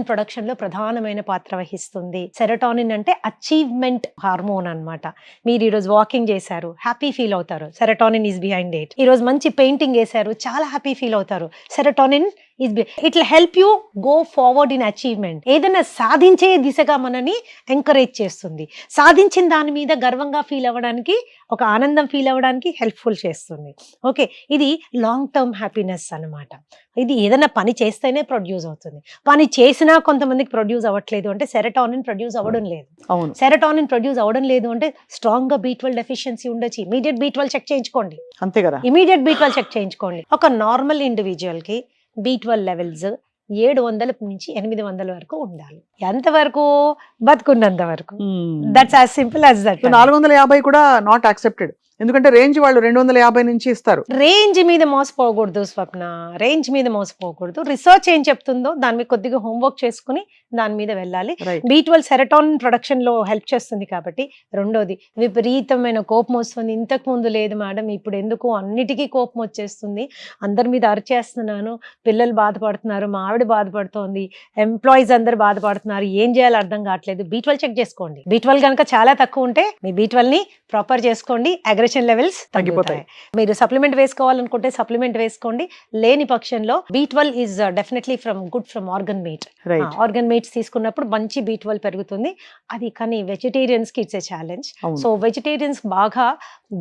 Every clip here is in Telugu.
ప్రొడక్షన్ లో ప్రధానమైన పాత్ర వహిస్తుంది. సెరటోనిన్ అంటే అచీవ్మెంట్ హార్మోన్ అన్నమాట. మీరు ఈ రోజు వాకింగ్ చేశారు, హ్యాపీ ఫీల్ అవుతారు, సెరటోనిన్ ఈస్ బిహైండ్ ఇట్. ఈ రోజు మంచి పెయింటింగ్ వేశారు, చాలా హ్యాపీ ఫీల్ అవుతారు, serotonin it will help you go forward in achievement. ఏదైనా సాధించే దిశగా మనని ఎంకరేజ్ చేస్తుంది. సాధించిన దాని మీద గర్వంగా ఫీల్ అవ్వడానికి, ఒక ఆనందం ఫీల్ అవ్వడానికి హెల్ప్ఫుల్ చేస్తుంది. ఓకే, ఇది లాంగ్ టర్మ్ హ్యాపీనెస్ అన్నమాట. ఇది ఏదైనా పని చేస్తేనే ప్రొడ్యూస్ అవుతుంది. పని చేసినా కొంతమందికి ప్రొడ్యూస్ అవ్వట్లేదు అంటే సెరటోనిన్ ప్రొడ్యూస్ అవ్వడం లేదు. అవును, సెరటోనిన్ ప్రొడ్యూస్ అవ్వడం లేదు అంటే స్ట్రాంగ్ గా B12 డెఫిషియన్సీ ఉండొచ్చు. ఇమీడియట్ B12 చెక్ చేయించుకోండి. అంతే కదా. ఇమీడియట్ B12 చెక్ చేయించుకోండి. ఒక నార్మల్ ఇండివిజువల్ కి B12 లెవెల్స్ 700 నుంచి 800 వరకు ఉండాలి. ఎంతవరకు? బతుకున్నంత వరకు. That's as simple as that. 450 కూడా నాట్ యాక్సెప్టెడ్, ఎందుకంటే రేంజ్ వాళ్ళు 250 నుంచి ఇస్తారు. రేంజ్ మీద మోసపోకూడదు స్వప్న, రేంజ్ మీద మోసపోకూడదు. రిసర్చ్ ఏం చెప్తుందో దాని మీద కొద్దిగా హోంవర్క్ చేసుకుని దాని మీద వెళ్ళాలి. B12 సెరటోనిన్ ప్రొడక్షన్ లో హెల్ప్ చేస్తుంది కాబట్టి. రెండోది, విపరీతమైన కోపం వస్తుంది. ఇంతకు ముందు లేదు మేడం, ఇప్పుడు ఎందుకు అన్నిటికీ కోపం వచ్చేస్తుంది, అందరి మీద అరిచేస్తున్నాను, పిల్లలు బాధపడుతున్నారు, మా ఆవిడ బాధపడుతోంది, ఎంప్లాయీస్ అందరు బాధపడుతున్నారు, ఏం చేయాలో అర్థం కావట్లేదు. B12 చెక్ చేసుకోండి. B12 కనుక చాలా తక్కువ ఉంటే మీ B12 ని ప్రాపర్ చేసుకోండి, అగ్రెషన్ లెవెల్స్ తగ్గిపోతాయి. మీరు సప్లిమెంట్ వేసుకోవాలనుకుంటే సప్లిమెంట్ వేసుకోండి. లేని పక్షంలో B12 is definitely good from organ meat. Organ meats తీసుకున్నప్పుడు మంచి B12 పెరుగుతుంది. అది కానీ వెజిటేరియన్స్ కి it's a challenge. So vegetarians బాగా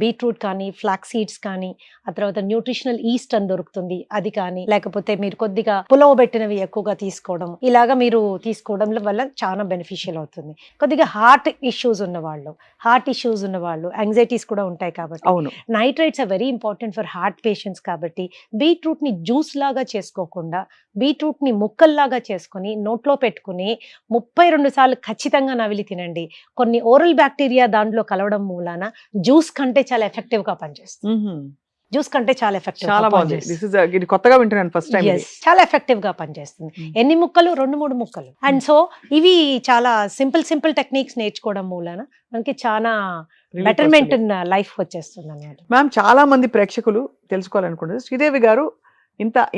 బీట్రూట్ కానీ, ఫ్లాక్ సీడ్స్ కానీ, ఆ తర్వాత న్యూట్రిషనల్ ఈస్ట్ అని దొరుకుతుంది, అది కానీ, లేకపోతే మీరు కొద్దిగా పులవబెట్టినవి ఎక్కువగా తీసుకోవడం, ఇలాగా మీరు తీసుకోవడం వల్ల చాలా బెనిఫిషియల్ అవుతుంది. కొద్దిగా హార్ట్ ఇష్యూస్ ఉన్న వాళ్ళు యాంగ్జైటీస్ కూడా ఉంటాయి కాబట్టి nitrates are very important for heart patients కాబట్టి బీట్రూట్ ని జ్యూస్ లాగా చేసుకోకుండా బీట్రూట్ ని ముక్కల్లాగా చేసుకుని నోట్లో పెట్టుకుని 32 సార్లు ఖచ్చితంగా నవిలి తినండి. కొన్ని ఓరల్ బ్యాక్టీరియా దాంట్లో కలవడం మూలాన జ్యూస్ కంటే చాలా ఎఫెక్టివ్ గా పనిచేస్తుంది. జ్యూస్ కంటే చాలా ఎఫెక్టివ్, కొత్తగా వింటున్నాను ఫస్ట్ టైం. చాలా ఎఫెక్టివ్ గా పనిచేస్తుంది. ఎన్ని ముక్కలు? 2-3 ముక్కలు. అండ్ సో ఇవి చాలా సింపుల్ టెక్నిక్స్ నేర్చుకోవడం మూలాన మనకి చాలా బెటర్మెంట్ ఇన్ లైఫ్ వచ్చేస్తుంది అన్నమాట. మ్యామ్, చాలా మంది ప్రేక్షకులు తెలుసుకోవాలనుకుంటున్నారు, శ్రీదేవి గారు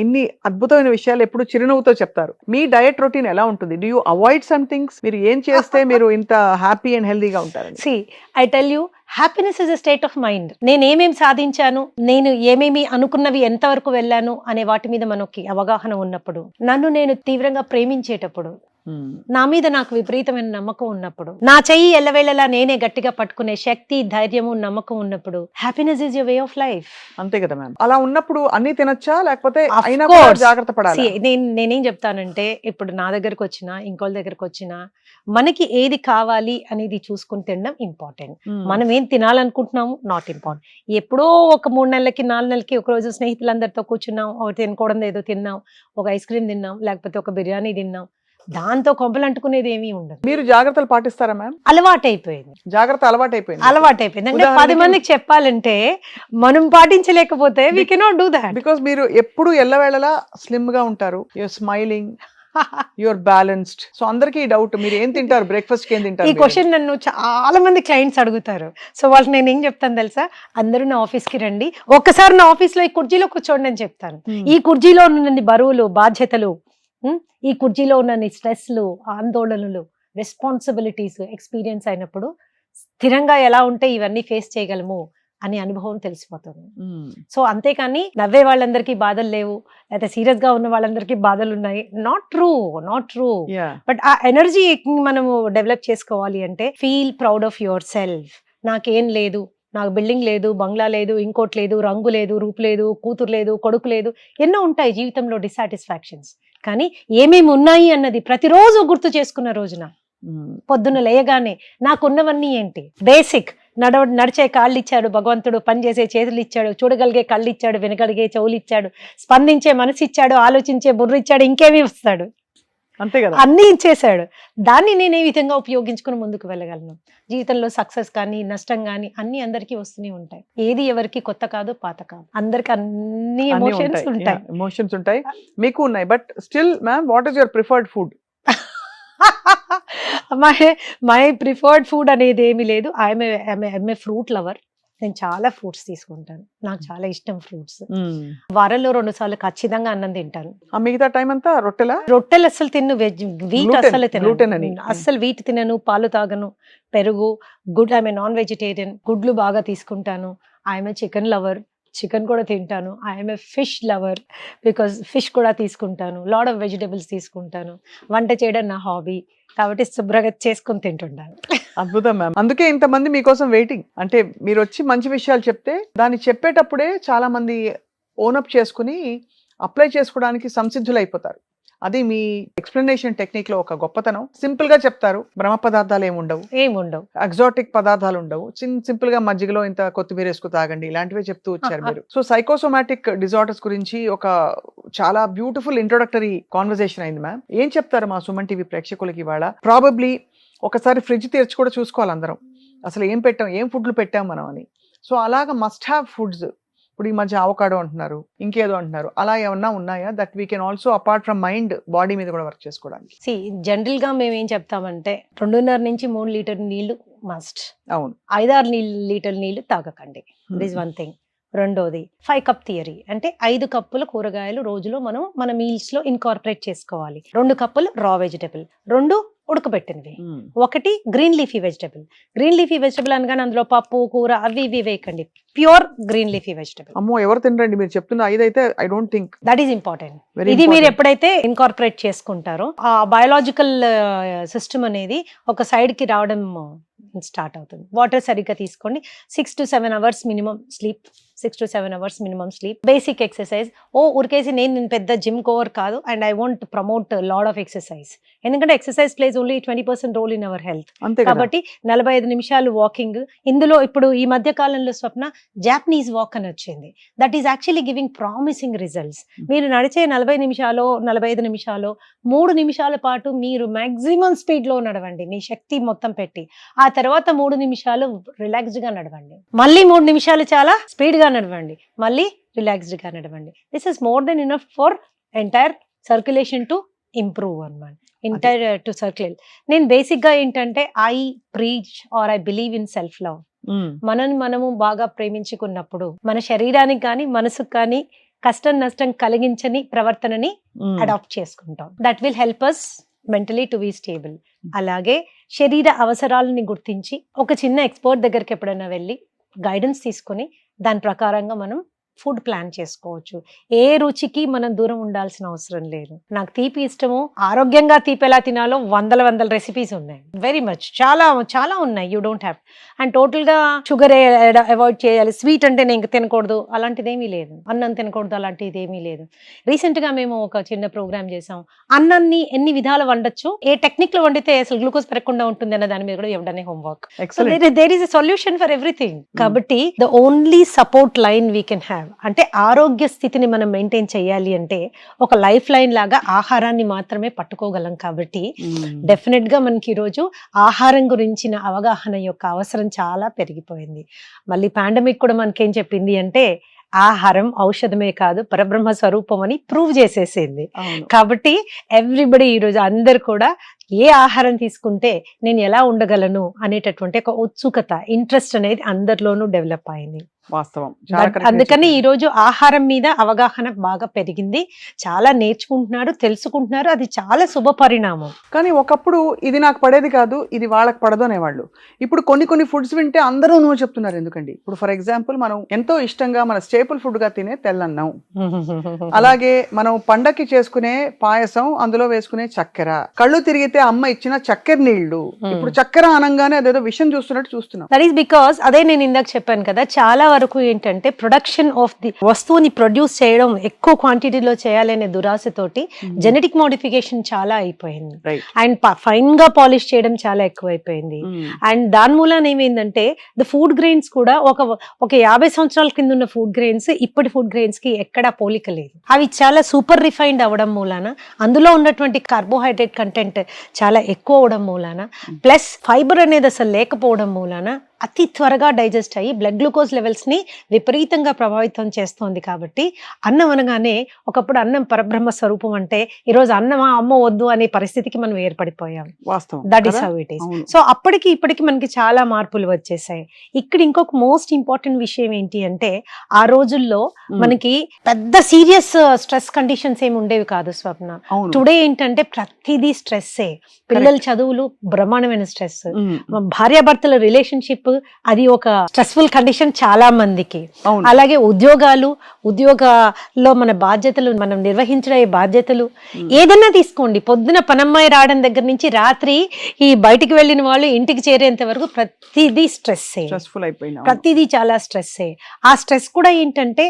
ఇన్ని అద్భుతమైన విషయాలు ఎప్పుడు చిరునవ్వుతో చెప్తారు. మీ డయట్ రొటీన్ ఎలా ఉంటుంది? Do you avoid some things? మీరు ఏం చేస్తే మీరు ఇంత హ్యాపీ అండ్ హెల్దీగా ఉంటారు? See I tell you, happiness is a state of mind. నేను ఏమేమి సాధించాను, నేను ఏమేమి అనుకున్నవి ఎంతవరకు వెళ్ళాను అనే వాటి మీద మనకి అవగాహన ఉన్నప్పుడు, నన్ను నేను తీవ్రంగా ప్రేమించేటప్పుడు, నా మీద నాకు విపరీతమైన నమ్మకం ఉన్నప్పుడు, నా చెయ్యి ఎల్లవేళలా నేనే గట్టిగా పట్టుకునే శక్తి, ధైర్యము, నమ్మకం ఉన్నప్పుడు, happiness is your way of life. అంతే కదా మ్యామ్. అలా ఉన్నప్పుడు అన్ని తినొచ్చా, లేకపోతే జాగ్రత్త పడాలి? నేనేం చెప్తానంటే, ఇప్పుడు నా దగ్గరకు వచ్చినా ఇంకోళ్ళ దగ్గరకు వచ్చినా మనకి ఏది కావాలి అనేది చూసుకుని తినడం ఇంపార్టెంట్. మనం ఏం తినాలనుకుంటున్నాము నాట్ ఇంపార్టెంట్. ఎప్పుడో ఒక 3 నెలలకి 4 నెలలకి ఒక రోజు స్నేహితులందరితో కూర్చున్నాం, తినుకోవడం ఏదో తిన్నాం, ఒక ఐస్ క్రీమ్ తిన్నాం, లేకపోతే ఒక బిర్యానీ తిన్నాం, దాంతో కొంపలు అంటుకునేది ఏమీ ఉండదు. మీరు జాగ్రత్తలు పాటిస్తారా మ్యామ్? అలవాటైపోయింది. అంటే 10 మందికి చెప్పాలంటే మనం పాటించలేకపోతే we cannot do that. Because మీరు ఎప్పుడు ఎల్లవేళలా స్లిమ్ గా ఉంటారు, you're smiling, you're balanced. So అందరికీ డౌట్, మీరు ఏం తింటారు, బ్రేక్ఫాస్ట్ కి ఏం తింటారు? ఈ క్వశ్చన్ నన్ను చాలా మంది క్లయింట్స్ అడుగుతారు. సో వాళ్ళకి నేను ఏం చెప్తాను తెలుసా? అందరూ నా ఆఫీస్ కి రండి, ఒక్కసారి నా ఆఫీస్ లో ఈ కుర్చీలో కూర్చోండి అని చెప్తాను. ఈ కుర్చీలో ఉన్న బరువులు, బాధ్యతలు, ఈ కుర్చీలో ఉన్న స్ట్రెస్లు, ఆందోళనలు, రెస్పాన్సిబిలిటీస్ ఎక్స్పీరియన్స్ అయినప్పుడు స్థిరంగా ఎలా ఉంటే ఇవన్నీ ఫేస్ చేయగలము అనే అనుభవం తెలిసిపోతుంది. సో అంతేకాని నవ్వే వాళ్ళందరికీ బాధలు లేవు, లేకపోతే సీరియస్ గా ఉన్న వాళ్ళందరికీ బాధలు ఉన్నాయి, నాట్ ట్రూ. బట్ ఆ ఎనర్జీ మనము డెవలప్ చేసుకోవాలి అంటే feel proud of your self. నాకేం లేదు, నాకు బిల్డింగ్ లేదు, బంగ్లా లేదు, ఇంకోటి లేదు, రంగు లేదు, రూపు లేదు, కూతురు లేదు, కొడుకు లేదు, ఎన్నో ఉంటాయి జీవితంలో డిసాటిస్ఫాక్షన్స్. కానీ ఏమేమి ఉన్నాయి అన్నది ప్రతిరోజు గుర్తు చేసుకున్న రోజున పొద్దున్న లేయగానే నాకున్నవన్నీ ఏంటి, బేసిక్ నడిచే కాళ్ళు ఇచ్చాడు భగవంతుడు, పనిచేసే చేతులు ఇచ్చాడు, చూడగలిగే కళ్ళు ఇచ్చాడు, వినగలిగే చెవులు ఇచ్చాడు, స్పందించే మనసు ఇచ్చాడు, ఆలోచించే బుర్ర ఇచ్చాడు, ఇంకేమీ ఇస్తాడు, అంతే కదా, అన్ని ఇచ్చేసాడు. దాన్ని నేను ఏ విధంగా ఉపయోగించుకుని ముందుకు వెళ్ళగలను? జీవితంలో సక్సెస్ కానీ నష్టం కానీ అన్ని అందరికీ వస్తూనే ఉంటాయి. ఏది ఎవరికి కొత్త కాదు, పాత కాదు, అందరికి అన్ని ఎమోషన్స్ ఉంటాయి, మీకు ఉన్నాయి. But still ma'am, what is your preferred food? My preferred food అనేది ఏమీ లేదు. I'm a fruit lover. నేను చాలా ఫ్రూట్స్ తీసుకుంటాను, నాకు చాలా ఇష్టం ఫ్రూట్స్. వారంలో 2 సార్లు ఖచ్చితంగా అన్నం తింటాను. ఆ మిగతా టైం అంతా రొట్టెలా? రొట్టెలు అస్సలు తిన్ను, వెజ్ వీట్ Gluten, అస్సలు gluten అని. తినను, అస్సలు వీట్ తినను, పాలు తాగను, పెరుగు, గుడ్ ఐ నాన్ వెజిటేరియన్, గుడ్లు బాగా తీసుకుంటాను. ఐఎమ్ చికెన్ లవర్, చికెన్ కూడా తింటాను. I'm fish lover because fish కూడా తీసుకుంటాను. లాట్ ఆఫ్ వెజిటేబుల్స్ తీసుకుంటాను. వంట చేయడం నా హాబీ కాబట్టి శుభ్రంగా చేసుకొని తింటుంటాను. అద్భుతం మ్యామ్. అందుకే ఇంతమంది మీకోసం వెయిటింగ్. అంటే మీరు వచ్చి మంచి విషయాలు చెప్తే దాన్ని చెప్పేటప్పుడే చాలా మంది ఓనప్ చేసుకుని అప్లై చేసుకోవడానికి సంసిద్ధులు అయిపోతారు. అది మీ ఎక్స్ప్లెనేషన్ టెక్నిక్ లో ఒక గొప్పతనం. సింపుల్ గా చెప్తారు, భ్రమ పదార్థాలు ఏముండవు, ఎగ్జాటిక్ పదార్థాలు ఉండవు, సింపుల్ గా మజ్జిగలో ఇంత కొత్తిమీర వేసుకు తాగండి, ఇలాంటివే చెప్తూ వచ్చారు మీరు. సో సైకోసోమాటిక్ డిజార్డర్స్ గురించి ఒక చాలా బ్యూటిఫుల్ ఇంట్రొడక్టరీ కాన్వర్సేషన్ అయింది మ్యామ్. ఏం చెప్తారు మా సుమన్ టీవీ ప్రేక్షకులకి ఇవాళ? ప్రాబబ్లీ ఒకసారి ఫ్రిడ్జ్ తెరిచి కూడా చూసుకోవాలి అందరం, అసలు ఏం పెట్టాం, ఏం ఫుడ్లు పెట్టాం మనం అని. సో అలాగా మస్ట్ హ్యావ్ ఫుడ్స్. ఇప్పుడు ఈ మధ్య అవకాడో అంటున్నారు, ఇంకేదో అంటున్నారు, అలా ఏమన్నా ఉన్నాయా that we can also apart from mind body మీద కూడా వర్క్ చేసుకోవడానికి? జనరల్ గా మేము ఏం చెప్తామంటే 2.5 నుంచి 3 లీటర్ నీళ్లు మస్ట్. అవును, 5-6 లీటర్ నీళ్లు తాగకండి, దిస్ వన్ థింగ్. రెండోది 5 కప్ థియరీ, అంటే 5 కప్పుల కూరగాయలు రోజులో మనం మన మీల్స్ లో ఇన్కార్పొరేట్ చేసుకోవాలి. 2 కప్పులు రా vegetable, 2 ఉడకబెట్టినవి, 1 green leafy vegetable. Green leafy vegetable అనగానే అందులో పప్పు, కూర అవి ఇవి వేయకండి, ప్యూర్ గ్రీన్ లీఫీ వెజిటబుల్. అమ్మో ఎవరు తినరండి మీరు చెప్తున్న 5 అయితే. I don't think that is important. ఇది మీరు ఎప్పుడైతే ఇన్కార్పొరేట్ చేసుకుంటారో ఆ బయోలాజికల్ సిస్టమ్ అనేది ఒక సైడ్ కి రావడం స్టార్ట్ అవుతుంది. వాటర్ సరిగ్గా తీసుకోండి. 6 to 7 hours minimum sleep, 6 to 7 hours minimum sleep. Basic exercise. ఉరికేసి నేను పెద్ద జిమ్ కోవర్ కాదు, and I want promote lot of exercise, ఎందుకంటే exercise plays only 20% role in our health. కాబట్టి 45 నిమిషాలు వాకింగ్. ఇందులో ఇప్పుడు ఈ మధ్య కాలంలో స్వప్న జాపనీస్ వాక్ అని వచ్చింది. That is actually giving promising results. మీరు నడిచే 40 నిమిషాలు 45 నిమిషాలు 3 నిమిషాల పాటు మీరు మాక్సిమం స్పీడ్ లో నడవండి, మీ శక్తి మొత్తం పెట్టి. ఆ తర్వాత 3 నిమిషాలు రిలాక్స్డ్ గా నడవండి, మళ్ళీ 3 నిమిషాలు చాలా స్పీడ్ గా నడవండి, మళ్ళీ రిలాక్స్డ్ గా నడవండి. This is more than enough for entire circulation to improve అన్నమాట, ఎంటైర్ టు సర్క్యులేట్. నేను బేసిక్ గా ఏంటంటే I preach or I believe in self love. మనము బాగా ప్రేమించుకున్నప్పుడు మన శరీరానికి కానీ మనసుకు కానీ కష్టం నష్టం కలిగించని ప్రవర్తనని అడాప్ట్ చేసుకుంటాం. That will help us mentally to be stable. అలాగే శరీర అవసరాలని గుర్తించి ఒక చిన్న ఎక్స్పర్ట్ దగ్గరికి ఎప్పుడైనా వెళ్ళి గైడెన్స్ తీసుకొని దాని ప్రకారంగా మనం ఫుడ్ ప్లాన్ చేసుకోవచ్చు. ఏ రుచికి మనం దూరం ఉండాల్సిన అవసరం లేదు. నాకు తీపి ఇష్టము, ఆరోగ్యంగా తీపి ఎలా తినాలో వందల రెసిపీస్ ఉన్నాయి, వెరీ మచ్, చాలా ఉన్నాయి. You don't have. And total గా షుగర్ అవాయిడ్ చేయాలి, స్వీట్ అంటే నేను తినకూడదు అలాంటిది ఏమీ లేదు, అన్నం తినకూడదు అలాంటిది ఏమీ లేదు. రీసెంట్ గా మేము ఒక చిన్న ప్రోగ్రామ్ చేసాం, అన్నాన్ని ఎన్ని విధాలు వండొచ్చు, ఏ టెక్నిక్ లో వండితే అసలు గ్లూకోజ్ పెరగకుండా ఉంటుంది అన్న దాని మీద కూడా ఇవ్వడమే homework. There is a solution for everything. కాబట్టి the only support line we can have, అంటే ఆరోగ్య స్థితిని మనం మెయింటైన్ చేయాలి అంటే ఒక లైఫ్ లైన్ లాగా ఆహారాన్ని మాత్రమే పట్టుకోగలం. కాబట్టి డెఫినెట్ గా మనకి ఈరోజు ఆహారం గురించిన అవగాహన యొక్క అవసరం చాలా పెరిగిపోయింది. మళ్ళీ పాండమిక్ కూడా మనకేం చెప్పింది అంటే ఆహారం ఔషధమే కాదు పరబ్రహ్మ స్వరూపం అని ప్రూవ్ చేసేసింది. కాబట్టి ఎవ్రీబడి ఈరోజు అందరు కూడా ఏ ఆహారం తీసుకుంటే నేను ఎలా ఉండగలను అనేటటువంటి ఒక ఉత్సుకత, ఇంట్రెస్ట్ అనేది అందరిలోనూ డెవలప్ అయింది. వాస్తవం. అందుకని ఈ రోజు ఆహారం మీద అవగాహన బాగా పెరిగింది, చాలా నేర్చుకుంటున్నారు, తెలుసుకుంటున్నారు, అది చాలా శుభ పరిణామం. కానీ ఒకప్పుడు ఇది నాకు పడేది కాదు, ఇది వాళ్ళకి పడదు అనేవాళ్ళు. ఇప్పుడు కొన్ని ఫుడ్స్ వింటే అందరూ నువ్వు చెప్తున్నారు. ఎందుకండి ఇప్పుడు ఫర్ ఎగ్జాంపుల్ మనం ఎంతో ఇష్టంగా మన స్టేపుల్ ఫుడ్ గా తినే తెల్లన్నం, అలాగే మనం పండక్కి చేసుకునే పాయసం, అందులో వేసుకునే చక్కెర, కళ్ళు తిరిగితే అమ్మ ఇచ్చిన చక్కెర నీళ్లు, ఇప్పుడు చక్కెర అనగానే అదేదో విషయం చూస్తున్నట్టు చూస్తున్నాం. దట్ ఈస్ బికాస్ అదే నేను ఇందాక చెప్పాను కదా, చాలా వరకు ఏంటంటే ప్రొడక్షన్ ఆఫ్ ది వస్తువుని ప్రొడ్యూస్ చేయడం ఎక్కువ క్వాంటిటీలో చేయాలనే దురాశతోటి జెనెటిక్ మోడిఫికేషన్ చాలా అయిపోయింది, అండ్ ఫైన్ గా పాలిష్ చేయడం చాలా ఎక్కువ అయిపోయింది. అండ్ దాని మూలాన ఏమైందంటే ద ఫుడ్ గ్రెయిన్స్ కూడా ఒక 50 సంవత్సరాల కింద ఉన్న ఫుడ్ గ్రెయిన్స్ ఇప్పటి ఫుడ్ గ్రెయిన్స్ కి ఎక్కడా పోలిక లేదు. అవి చాలా సూపర్ రిఫైన్డ్ అవ్వడం మూలాన, అందులో ఉన్నటువంటి కార్బోహైడ్రేట్ కంటెంట్ చాలా ఎక్కువ అవడం మూలాన, ప్లస్ ఫైబర్ అనేది అసలు లేకపోవడం మూలాన అతి త్వరగా డైజెస్ట్ అయ్యి బ్లడ్ గ్లూకోజ్ లెవెల్స్ ని విపరీతంగా ప్రభావితం చేస్తోంది. కాబట్టి అన్నం అనగానే ఒకప్పుడు అన్నం పరబ్రహ్మ స్వరూపం అంటే ఈరోజు అన్నమా అమ్మ వద్దు అనే పరిస్థితికి మనం ఏర్పడిపోయాం. వాస్తవం. That is how it is. So అప్పటికి ఇప్పటికి మనకి చాలా మార్పులు వచ్చేసాయి. ఇక్కడ ఇంకొక మోస్ట్ ఇంపార్టెంట్ విషయం ఏంటి అంటే ఆ రోజుల్లో మనకి పెద్ద సీరియస్ స్ట్రెస్ కండిషన్స్ ఏమి ఉండేవి కాదు స్వప్న. టుడే ఏంటంటే ప్రతిదీ స్ట్రెస్సే. పిల్లల చదువులు బ్రహ్మాండమైన స్ట్రెస్, భార్యాభర్తల రిలేషన్షిప్ అది ఒక స్ట్రెస్ఫుల్ కండిషన్ చాలా మందికి. అలాగే ఉద్యోగాల్లో మన బాధ్యతలు, మనం నిర్వహించే బాధ్యతలు ఏదైనా తీసుకోండి, పొద్దున పనమ్మాయి రావడం దగ్గర నుంచి రాత్రి ఈ బయటికి వెళ్ళిన వాళ్ళు ఇంటికి చేరేంత వరకు ప్రతిదీ స్ట్రెస్సే, ప్రతిదీ చాలా స్ట్రెస్సే. ఆ స్ట్రెస్ కూడా ఏంటంటే